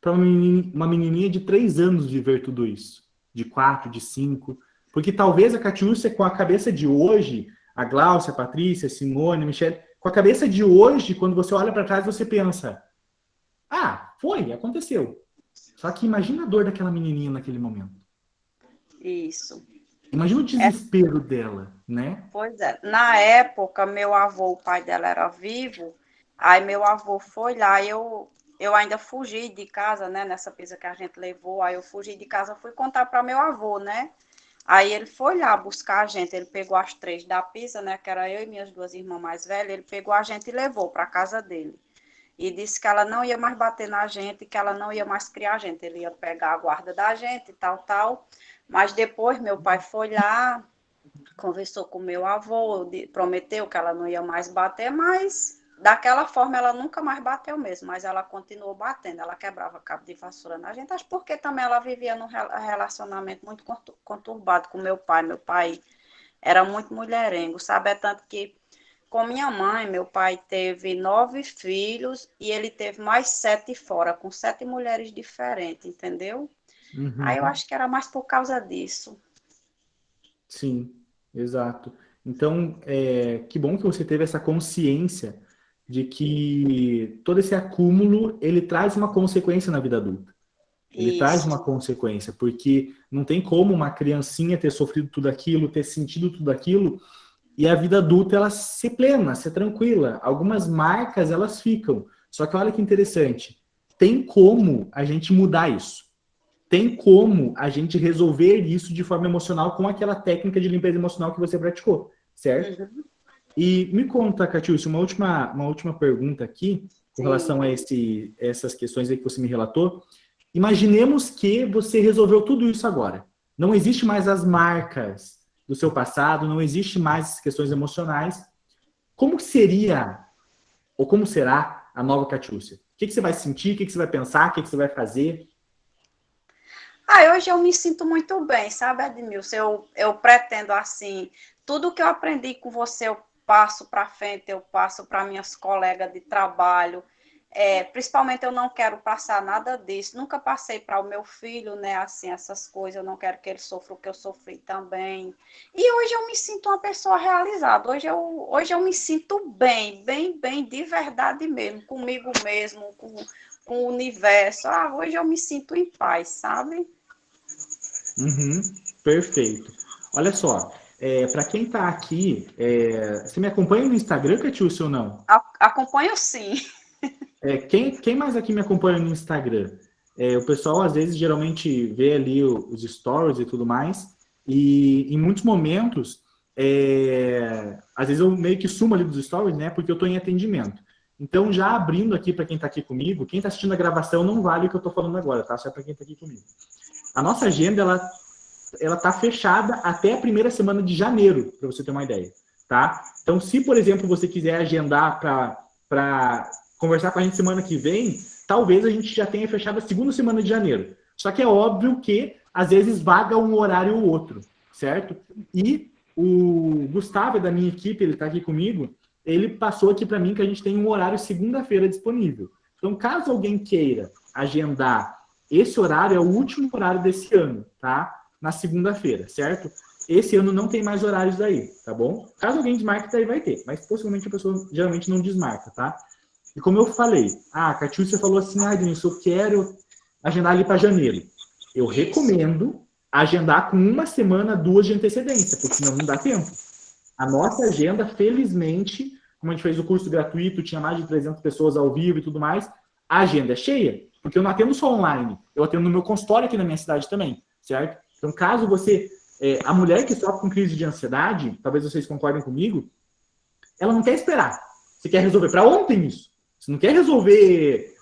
para uma menininha de 3 anos viver tudo isso? De 4, de 5. Porque talvez a Catiúcia, com a cabeça de hoje, a Gláucia, a Patrícia, a Simone, a Michelle, com a cabeça de hoje, quando você olha para trás, você pensa, aconteceu. Só que imagina a dor daquela menininha naquele momento. Isso. Imagina o desespero dela, né? Pois é. Na época, meu avô, o pai dela era vivo, aí meu avô foi lá, eu ainda fugi de casa, né, nessa pisa que a gente levou, aí eu fugi de casa, fui contar para meu avô, né? Aí ele foi lá buscar a gente, ele pegou as 3 da pisa, né, que era eu e minhas 2 irmãs mais velhas, ele pegou a gente e levou para casa dele. E disse que ela não ia mais bater na gente, que ela não ia mais criar a gente, ele ia pegar a guarda da gente e tal, tal. Mas depois meu pai foi lá, conversou com meu avô, prometeu que ela não ia mais bater, mas daquela forma ela nunca mais bateu mesmo, mas ela continuou batendo, ela quebrava cabo de vassoura na gente, acho porque também ela vivia num relacionamento muito conturbado com meu pai era muito mulherengo, sabe? É tanto que com minha mãe, meu pai teve 9 filhos e ele teve mais 7 fora, com 7 mulheres diferentes, entendeu? Aí eu Uhum. acho que era mais por causa disso. Sim, exato. Então, que bom que você teve essa consciência de que todo esse acúmulo, ele traz uma consequência na vida adulta. Ele traz uma Isso, consequência, porque não tem como uma criancinha ter sofrido tudo aquilo, ter sentido tudo aquilo, e a vida adulta ela ser plena, ser tranquila. Algumas marcas, elas ficam. Só que olha que interessante, tem como a gente mudar isso. Tem como a gente resolver isso de forma emocional com aquela técnica de limpeza emocional que você praticou, certo? uhum, E me conta, Catiúcia, uma última pergunta aqui, com relação sim, a essas questões aí que você me relatou. Imaginemos que você resolveu tudo isso agora. Não existe mais as marcas do seu passado, não existe mais as questões emocionais. Como que seria, ou como será a nova Catiúcia? O que você vai sentir, o que você vai pensar, o que você vai fazer? Hoje eu me sinto muito bem, sabe, Edmilson? Eu pretendo, assim, tudo que eu aprendi com você, passo para frente, eu passo para minhas colegas de trabalho. Principalmente eu não quero passar nada disso, nunca passei para o meu filho, né, assim, essas coisas, eu não quero que ele sofra o que eu sofri também. E hoje eu me sinto uma pessoa realizada, hoje eu me sinto bem, de verdade mesmo, comigo mesmo, com o universo. Hoje eu me sinto em paz, sabe? Uhum, perfeito. Olha só, para quem está aqui, você me acompanha no Instagram, Catiúcia, ou não? Acompanho sim. Quem mais aqui me acompanha no Instagram? O pessoal, às vezes, geralmente vê ali os stories e tudo mais, e em muitos momentos, às vezes eu meio que sumo ali dos stories, né, porque eu estou em atendimento. Então, já abrindo aqui para quem está aqui comigo, quem está assistindo a gravação não vale o que eu estou falando agora, tá? Só para quem está aqui comigo. A nossa agenda, ela está fechada até a primeira semana de janeiro, para você ter uma ideia, tá? Então, se, por exemplo, você quiser agendar para conversar com a gente semana que vem, talvez a gente já tenha fechado a segunda semana de janeiro. Só que é óbvio que, às vezes, vaga um horário ou outro, certo? E o Gustavo, da minha equipe, ele está aqui comigo, ele passou aqui para mim que a gente tem um horário segunda-feira disponível. Então, caso alguém queira agendar, esse horário é o último horário desse ano, tá? Na segunda-feira, certo? Esse ano não tem mais horários daí, tá bom? Caso alguém desmarque, daí vai ter. Mas possivelmente a pessoa geralmente não desmarca, tá? E como eu falei, a Catiúcia falou assim, Denise, eu quero agendar ali para janeiro. Eu recomendo agendar com uma semana, 2 de antecedência, porque senão não dá tempo. A nossa agenda, felizmente, como a gente fez o curso gratuito, tinha mais de 300 pessoas ao vivo e tudo mais, a agenda é cheia, porque eu não atendo só online, eu atendo no meu consultório aqui na minha cidade também, certo? Então, caso você... a mulher que sofre com crise de ansiedade, talvez vocês concordem comigo, ela não quer esperar. Você quer resolver para ontem isso. Você não quer resolver...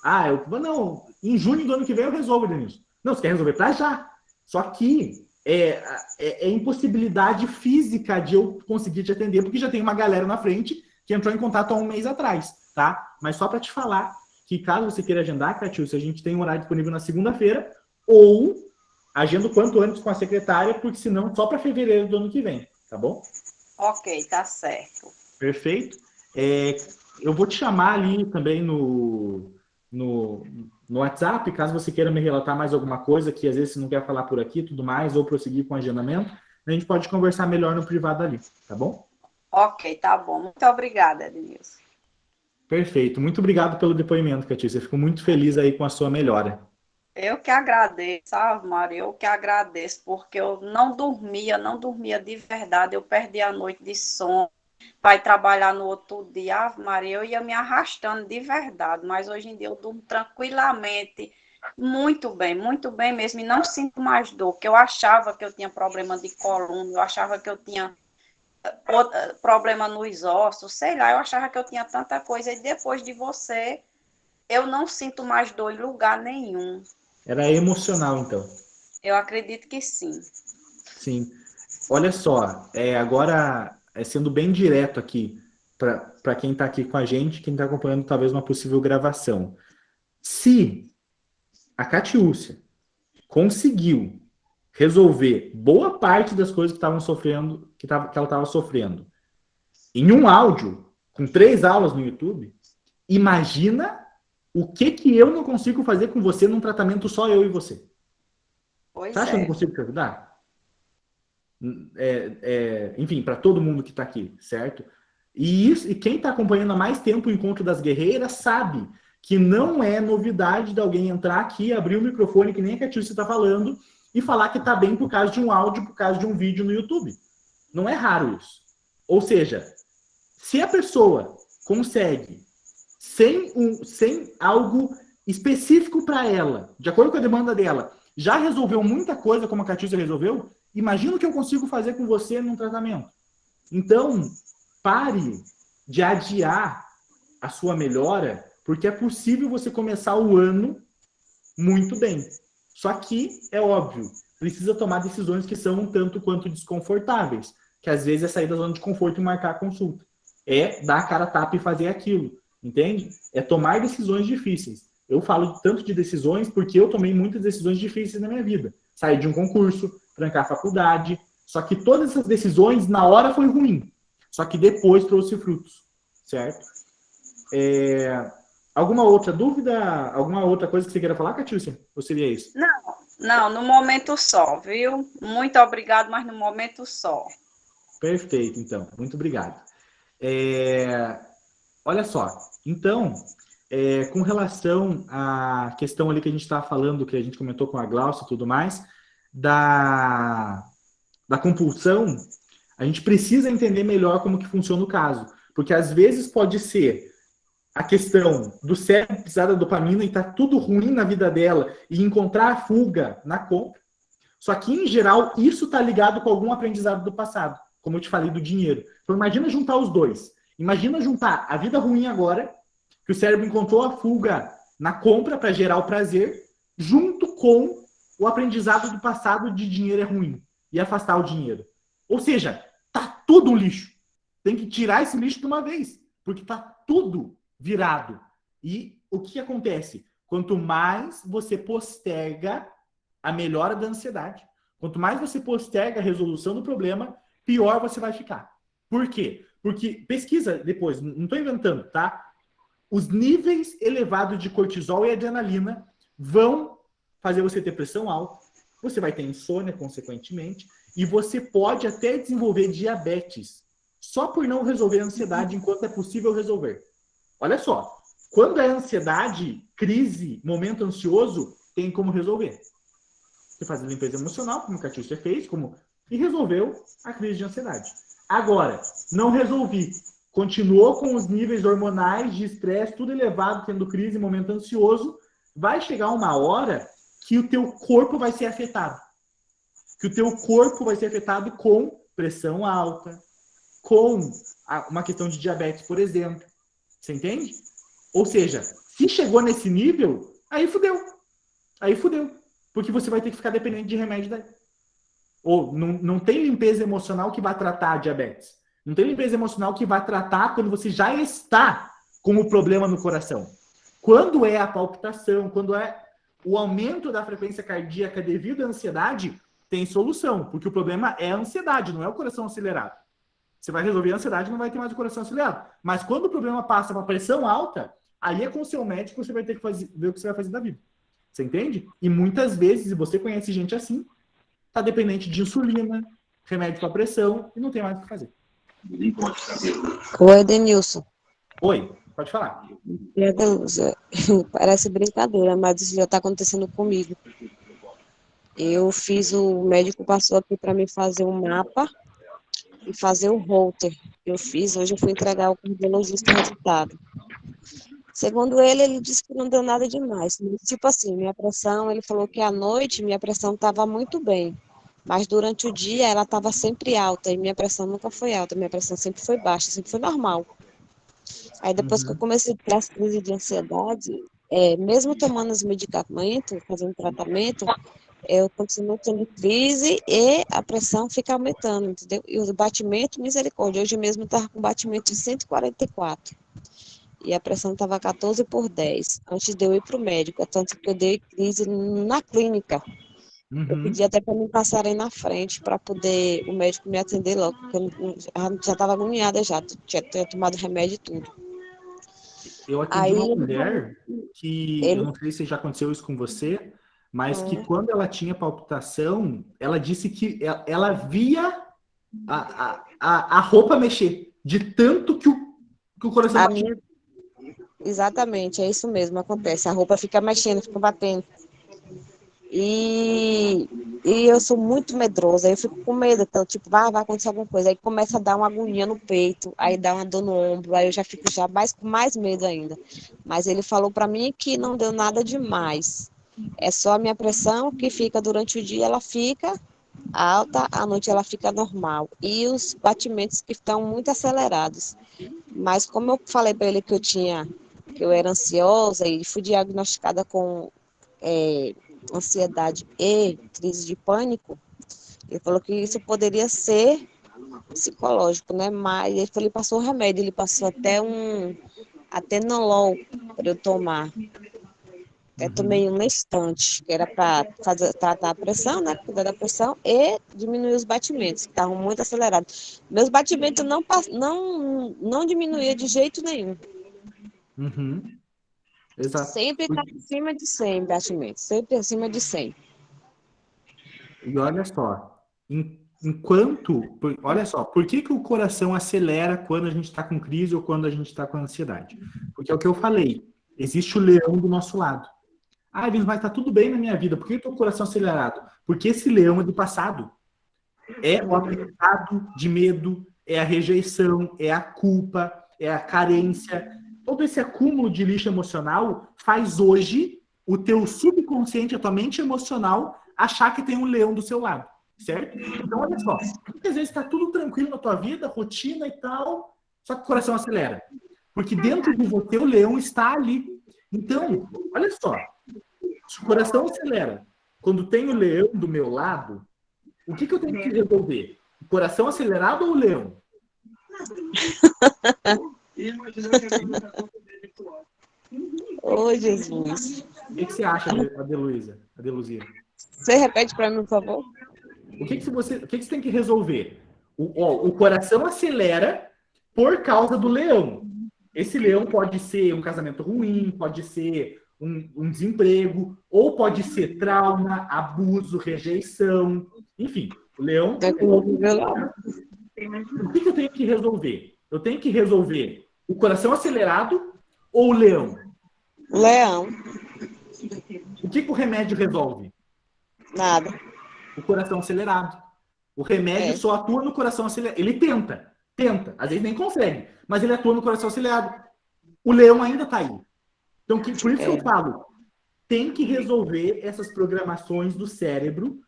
não, em junho do ano que vem eu resolvo, Denise. Não, você quer resolver para já. Só que é impossibilidade física de eu conseguir te atender, porque já tem uma galera na frente que entrou em contato há um mês atrás, tá? Mas só para te falar que caso você queira agendar, Catiúcia, a gente tem um horário disponível na segunda-feira, ou agenda o quanto antes com a secretária, porque senão só para fevereiro do ano que vem, tá bom? Ok, tá certo. Perfeito. Eu vou te chamar ali também no WhatsApp, caso você queira me relatar mais alguma coisa que às vezes você não quer falar por aqui, tudo mais, ou prosseguir com o agendamento, a gente pode conversar melhor no privado ali, tá bom? Ok, tá bom. Muito obrigada, Denilson. Perfeito. Muito obrigado pelo depoimento, Catiúcia. Fico muito feliz aí com a sua melhora. Eu que agradeço, sabe, Maria? Eu que agradeço, porque eu não dormia de verdade. Eu perdi a noite de sono. Vai trabalhar no outro dia, Maria, eu ia me arrastando de verdade, mas hoje em dia eu durmo tranquilamente, muito bem mesmo, e não sinto mais dor, porque eu achava que eu tinha problema de coluna, eu achava que eu tinha problema nos ossos, sei lá, eu achava que eu tinha tanta coisa, e depois de você, eu não sinto mais dor em lugar nenhum. Era emocional, então. Eu acredito que sim. Sim. Olha só, agora, sendo bem direto aqui, para quem está aqui com a gente, quem está acompanhando talvez uma possível gravação. Se a Catiúcia conseguiu resolver boa parte das coisas que estavam sofrendo, que ela estava sofrendo, em um áudio, com 3 aulas no YouTube, imagina o que eu não consigo fazer com você num tratamento só eu e você. Pois Você acha que eu não consigo te ajudar? Enfim, para todo mundo que está aqui, certo? E quem está acompanhando há mais tempo o Encontro das Guerreiras sabe que não é novidade de alguém entrar aqui, abrir o microfone, que nem a Catiúcia está falando, e falar que está bem por causa de um áudio, por causa de um vídeo no YouTube. Não é raro isso. Ou seja, se a pessoa consegue, sem algo específico para ela, de acordo com a demanda dela, já resolveu muita coisa como a Catiúcia resolveu, imagina o que eu consigo fazer com você num tratamento. Então, pare de adiar a sua melhora, porque é possível você começar o ano muito bem. Só que, é óbvio, precisa tomar decisões que são um tanto quanto desconfortáveis, que às vezes é sair da zona de conforto e marcar a consulta. É dar a cara a tapa e fazer aquilo, entende? É tomar decisões difíceis. Eu falo tanto de decisões porque eu tomei muitas decisões difíceis na minha vida. Sair de um concurso, trancar a faculdade, só que todas essas decisões, na hora, foi ruim. só que depois trouxe frutos, certo? Alguma outra dúvida? Alguma outra coisa que você queira falar, Catiúcia? Ou seria isso? Não, no momento só, viu? Muito obrigado, mas no momento só. Perfeito, então. Muito obrigado. Olha só. Então, com relação à questão ali que a gente estava falando, que a gente comentou com a Glaucia e tudo mais, da compulsão, a gente precisa entender melhor como que funciona o caso. Porque às vezes pode ser a questão do cérebro precisar da dopamina e tá tudo ruim na vida dela e encontrar a fuga na compra. Só que, em geral, isso está ligado com algum aprendizado do passado, como eu te falei do dinheiro. Então, imagina juntar os dois. Imagina juntar a vida ruim agora, que o cérebro encontrou a fuga na compra para gerar o prazer, junto com o aprendizado do passado de dinheiro é ruim e afastar o dinheiro. Ou seja, tá tudo um lixo. Tem que tirar esse lixo de uma vez, porque tá tudo virado. E o que acontece? Quanto mais você posterga a melhora da ansiedade, quanto mais você posterga a resolução do problema, pior você vai ficar. Por quê? Porque, pesquisa depois, não estou inventando, tá? Os níveis elevados de cortisol e adrenalina vão fazer você ter pressão alta, você vai ter insônia, consequentemente, e você pode até desenvolver diabetes, só por não resolver a ansiedade enquanto é possível resolver. Olha só, quando é ansiedade, crise, momento ansioso, tem como resolver. Você faz a limpeza emocional, como a Catiúcia fez, e resolveu a crise de ansiedade. Agora, não resolvi. Continuou com os níveis hormonais de estresse, tudo elevado, tendo crise, momento ansioso. Vai chegar uma hora que o teu corpo vai ser afetado. Que o teu corpo vai ser afetado com pressão alta, com uma questão de diabetes, por exemplo. Você entende? Ou seja, se chegou nesse nível, aí fudeu. Aí fudeu. Porque você vai ter que ficar dependente de remédio daí. Ou não tem limpeza emocional que vai tratar a diabetes. Não tem limpeza emocional que vai tratar quando você já está com o problema no coração. Quando é a palpitação, quando é o aumento da frequência cardíaca devido à ansiedade, tem solução. Porque o problema é a ansiedade, não é o coração acelerado. Você vai resolver a ansiedade e não vai ter mais o coração acelerado. Mas quando o problema passa para pressão alta, aí é com o seu médico que você vai ter que ver o que você vai fazer da vida. Você entende? E muitas vezes, e você conhece gente assim, está dependente de insulina, remédio para pressão e não tem mais o que fazer. Oi, Denilson. Oi, pode falar. Meu Deus, parece brincadeira, mas isso já está acontecendo comigo. O médico passou aqui para mim fazer um mapa e fazer o holter. Hoje eu fui entregar ao cardiologista o resultado. Segundo ele disse que não deu nada demais. Tipo assim, minha pressão, ele falou que à noite minha pressão estava muito bem, mas durante o dia ela estava sempre alta e minha pressão nunca foi alta, minha pressão sempre foi baixa, sempre foi normal. Aí depois que eu comecei a ter as crises de ansiedade, mesmo tomando os medicamentos, fazendo tratamento, eu continuo tendo crise e a pressão fica aumentando, entendeu? E o batimento, misericórdia, hoje mesmo estava com batimento de 144. E a pressão estava 14/10, antes de eu ir para o médico. É tanto que eu dei crise na clínica. Eu pedi até para me passarem na frente, para poder o médico me atender logo, porque eu já estava agoniada já, tinha tomado remédio e tudo. Eu atendi uma mulher que, eu não sei se já aconteceu isso com você, mas que quando ela tinha palpitação, ela disse que ela via a roupa mexer, de tanto que o coração batia. Exatamente, é isso mesmo, acontece. A roupa fica mexendo, fica batendo. E eu sou muito medrosa, eu fico com medo, então, tipo, vai acontecer alguma coisa. Aí começa a dar uma agonia no peito, aí dá uma dor no ombro, aí eu já fico com mais medo ainda. Mas ele falou para mim que não deu nada demais. É só a minha pressão que fica durante o dia, ela fica alta, à noite ela fica normal. E os batimentos que estão muito acelerados. Mas como eu falei para ele que eu era ansiosa e fui diagnosticada com ansiedade e crise de pânico, ele falou que isso poderia ser psicológico, né? Mas ele passou o remédio, ele passou até um atenolol para eu tomar. Tomei uma estante, que era para tratar a pressão, né? Cuidar da pressão e diminuir os batimentos, que estavam muito acelerados. Meus batimentos não diminuía de jeito nenhum. Uhum. Exato. Sempre estava acima de 100 batimentos, sempre acima de 100. E olha só, olha só, por que o coração acelera quando a gente está com crise ou quando a gente está com ansiedade? Porque é o que eu falei, existe o leão do nosso lado. Ah, Vinícius, mas tá tudo bem na minha vida, por que eu tô com o coração acelerado? Porque esse leão é do passado. É o aprendizado de medo, é a rejeição, é a culpa, é a carência. Todo esse acúmulo de lixo emocional faz hoje o teu subconsciente, a tua mente emocional, achar que tem um leão do seu lado, certo? Então, olha só, porque às vezes está tudo tranquilo na tua vida, rotina e tal, só que o coração acelera. Porque dentro de você o leão está ali. Então, olha só, se o coração acelera, quando tem o leão do meu lado, o que eu tenho que resolver? O coração acelerado ou o leão? Ô, Jesus. O que você acha, Adeluzia? Você repete para mim, por favor? O que você tem que resolver? O coração acelera por causa do leão. Esse leão pode ser um casamento ruim, pode ser um desemprego, ou pode ser trauma, abuso, rejeição, enfim. O leão... O que eu tenho que resolver? Eu tenho que resolver o coração acelerado ou o leão? Leão. O que o remédio resolve? Nada. O coração acelerado. O remédio só atua no coração acelerado. Ele tenta. Às vezes nem consegue, mas ele atua no coração acelerado. O leão ainda está aí. Então, por isso que eu falo, tem que resolver essas programações do cérebro,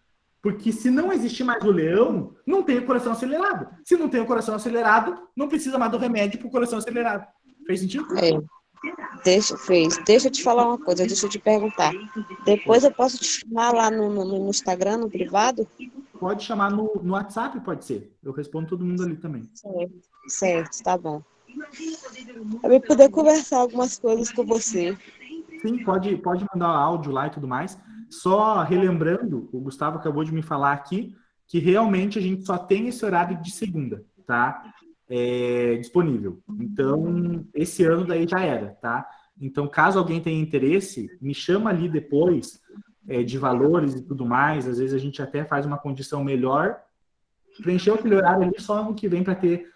porque se não existir mais o leão, não tem o coração acelerado. Se não tem o coração acelerado, não precisa mais do remédio para o coração acelerado. Fez sentido? Deixa eu te falar uma coisa, deixa eu te perguntar. Depois eu posso te chamar lá no Instagram, no privado? Pode chamar no WhatsApp, pode ser. Eu respondo todo mundo ali também. Certo, tá bom. Para eu poder conversar algumas coisas com você. Sim, pode mandar áudio lá e tudo mais. Só relembrando, o Gustavo acabou de me falar aqui, que realmente a gente só tem esse horário de segunda, tá? Disponível. Então, esse ano daí já era, tá? Então, caso alguém tenha interesse, me chama ali depois de valores e tudo mais. Às vezes a gente até faz uma condição melhor. Preencheu aquele horário ali só ano que vem para ter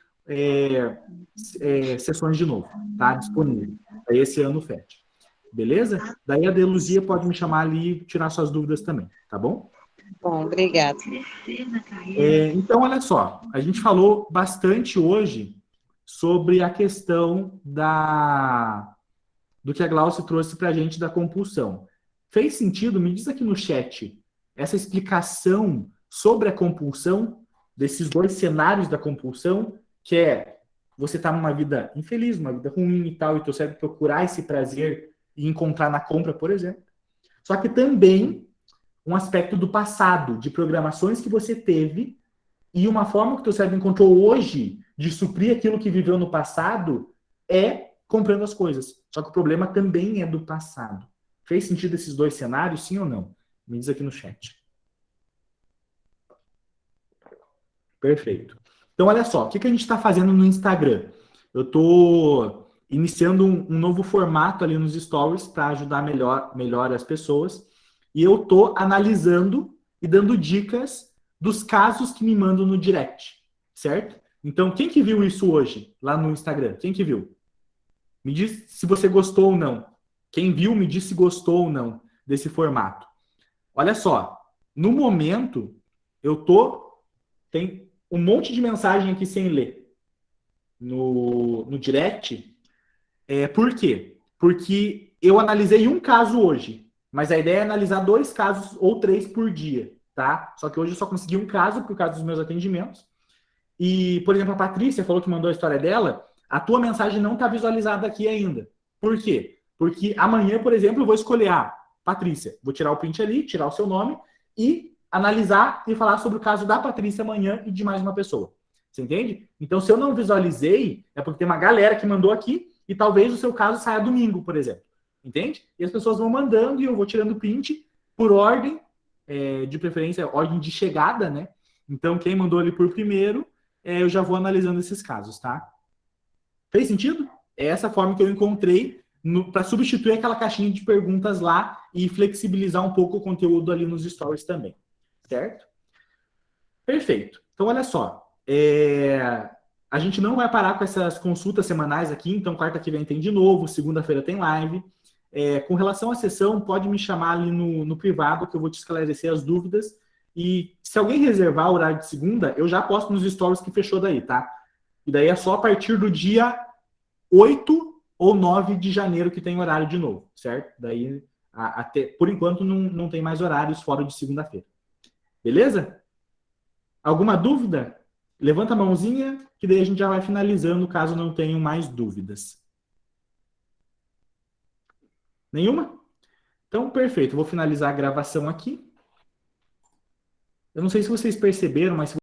sessões de novo, tá? Disponível. Aí esse ano fecha. Beleza? Daí a Deluzia pode me chamar ali e tirar suas dúvidas também, tá bom? Bom, obrigada. Então, olha só, a gente falou bastante hoje sobre a questão do que a Glaucia trouxe para a gente da compulsão. Fez sentido? Me diz aqui no chat essa explicação sobre a compulsão, desses dois cenários da compulsão, que é você estar numa vida infeliz, uma vida ruim e tal, e teu cérebro procurar esse prazer e encontrar na compra, por exemplo. Só que também um aspecto do passado, de programações que você teve, e uma forma que o teu cérebro encontrou hoje de suprir aquilo que viveu no passado é comprando as coisas. Só que o problema também é do passado. Fez sentido esses dois cenários, sim ou não? Me diz aqui no chat. Perfeito. Então, olha só, o que a gente está fazendo no Instagram? Eu estou iniciando um novo formato ali nos stories para ajudar melhor as pessoas. E eu estou analisando e dando dicas dos casos que me mandam no direct, certo? Então, quem que viu isso hoje, lá no Instagram? Quem que viu? Me diz se você gostou ou não. Quem viu, me diz se gostou ou não desse formato. Olha só, no momento, tem um monte de mensagem aqui sem ler no direct. Por quê? Porque eu analisei um caso hoje, mas a ideia é analisar 2 casos ou 3 por dia, tá? Só que hoje eu só consegui um caso por causa dos meus atendimentos. E, por exemplo, a Patrícia falou que mandou a história dela, a tua mensagem não está visualizada aqui ainda. Por quê? Porque amanhã, por exemplo, eu vou escolher Patrícia, vou tirar o print ali, tirar o seu nome e analisar e falar sobre o caso da Patrícia amanhã e de mais uma pessoa. Você entende? Então, se eu não visualizei, é porque tem uma galera que mandou aqui e talvez o seu caso saia domingo, por exemplo. entende? E as pessoas vão mandando e eu vou tirando print por ordem, de preferência, ordem de chegada, né? Então, quem mandou ali por primeiro, eu já vou analisando esses casos, tá? Fez sentido? É essa forma que eu encontrei para substituir aquela caixinha de perguntas lá e flexibilizar um pouco o conteúdo ali nos stories também, certo? Perfeito. Então, olha só. A gente não vai parar com essas consultas semanais aqui, então quarta que vem tem de novo, segunda-feira tem live. Com relação à sessão, pode me chamar ali no privado que eu vou te esclarecer as dúvidas. E se alguém reservar o horário de segunda, eu já posto nos stories que fechou daí, tá? E daí é só a partir do dia 8 ou 9 de janeiro que tem horário de novo, certo? Daí, por enquanto, não tem mais horários fora de segunda-feira. Beleza? Alguma dúvida? Levanta a mãozinha, que daí a gente já vai finalizando, caso não tenham mais dúvidas. Nenhuma? Então, perfeito. Eu vou finalizar a gravação aqui. Eu não sei se vocês perceberam, mas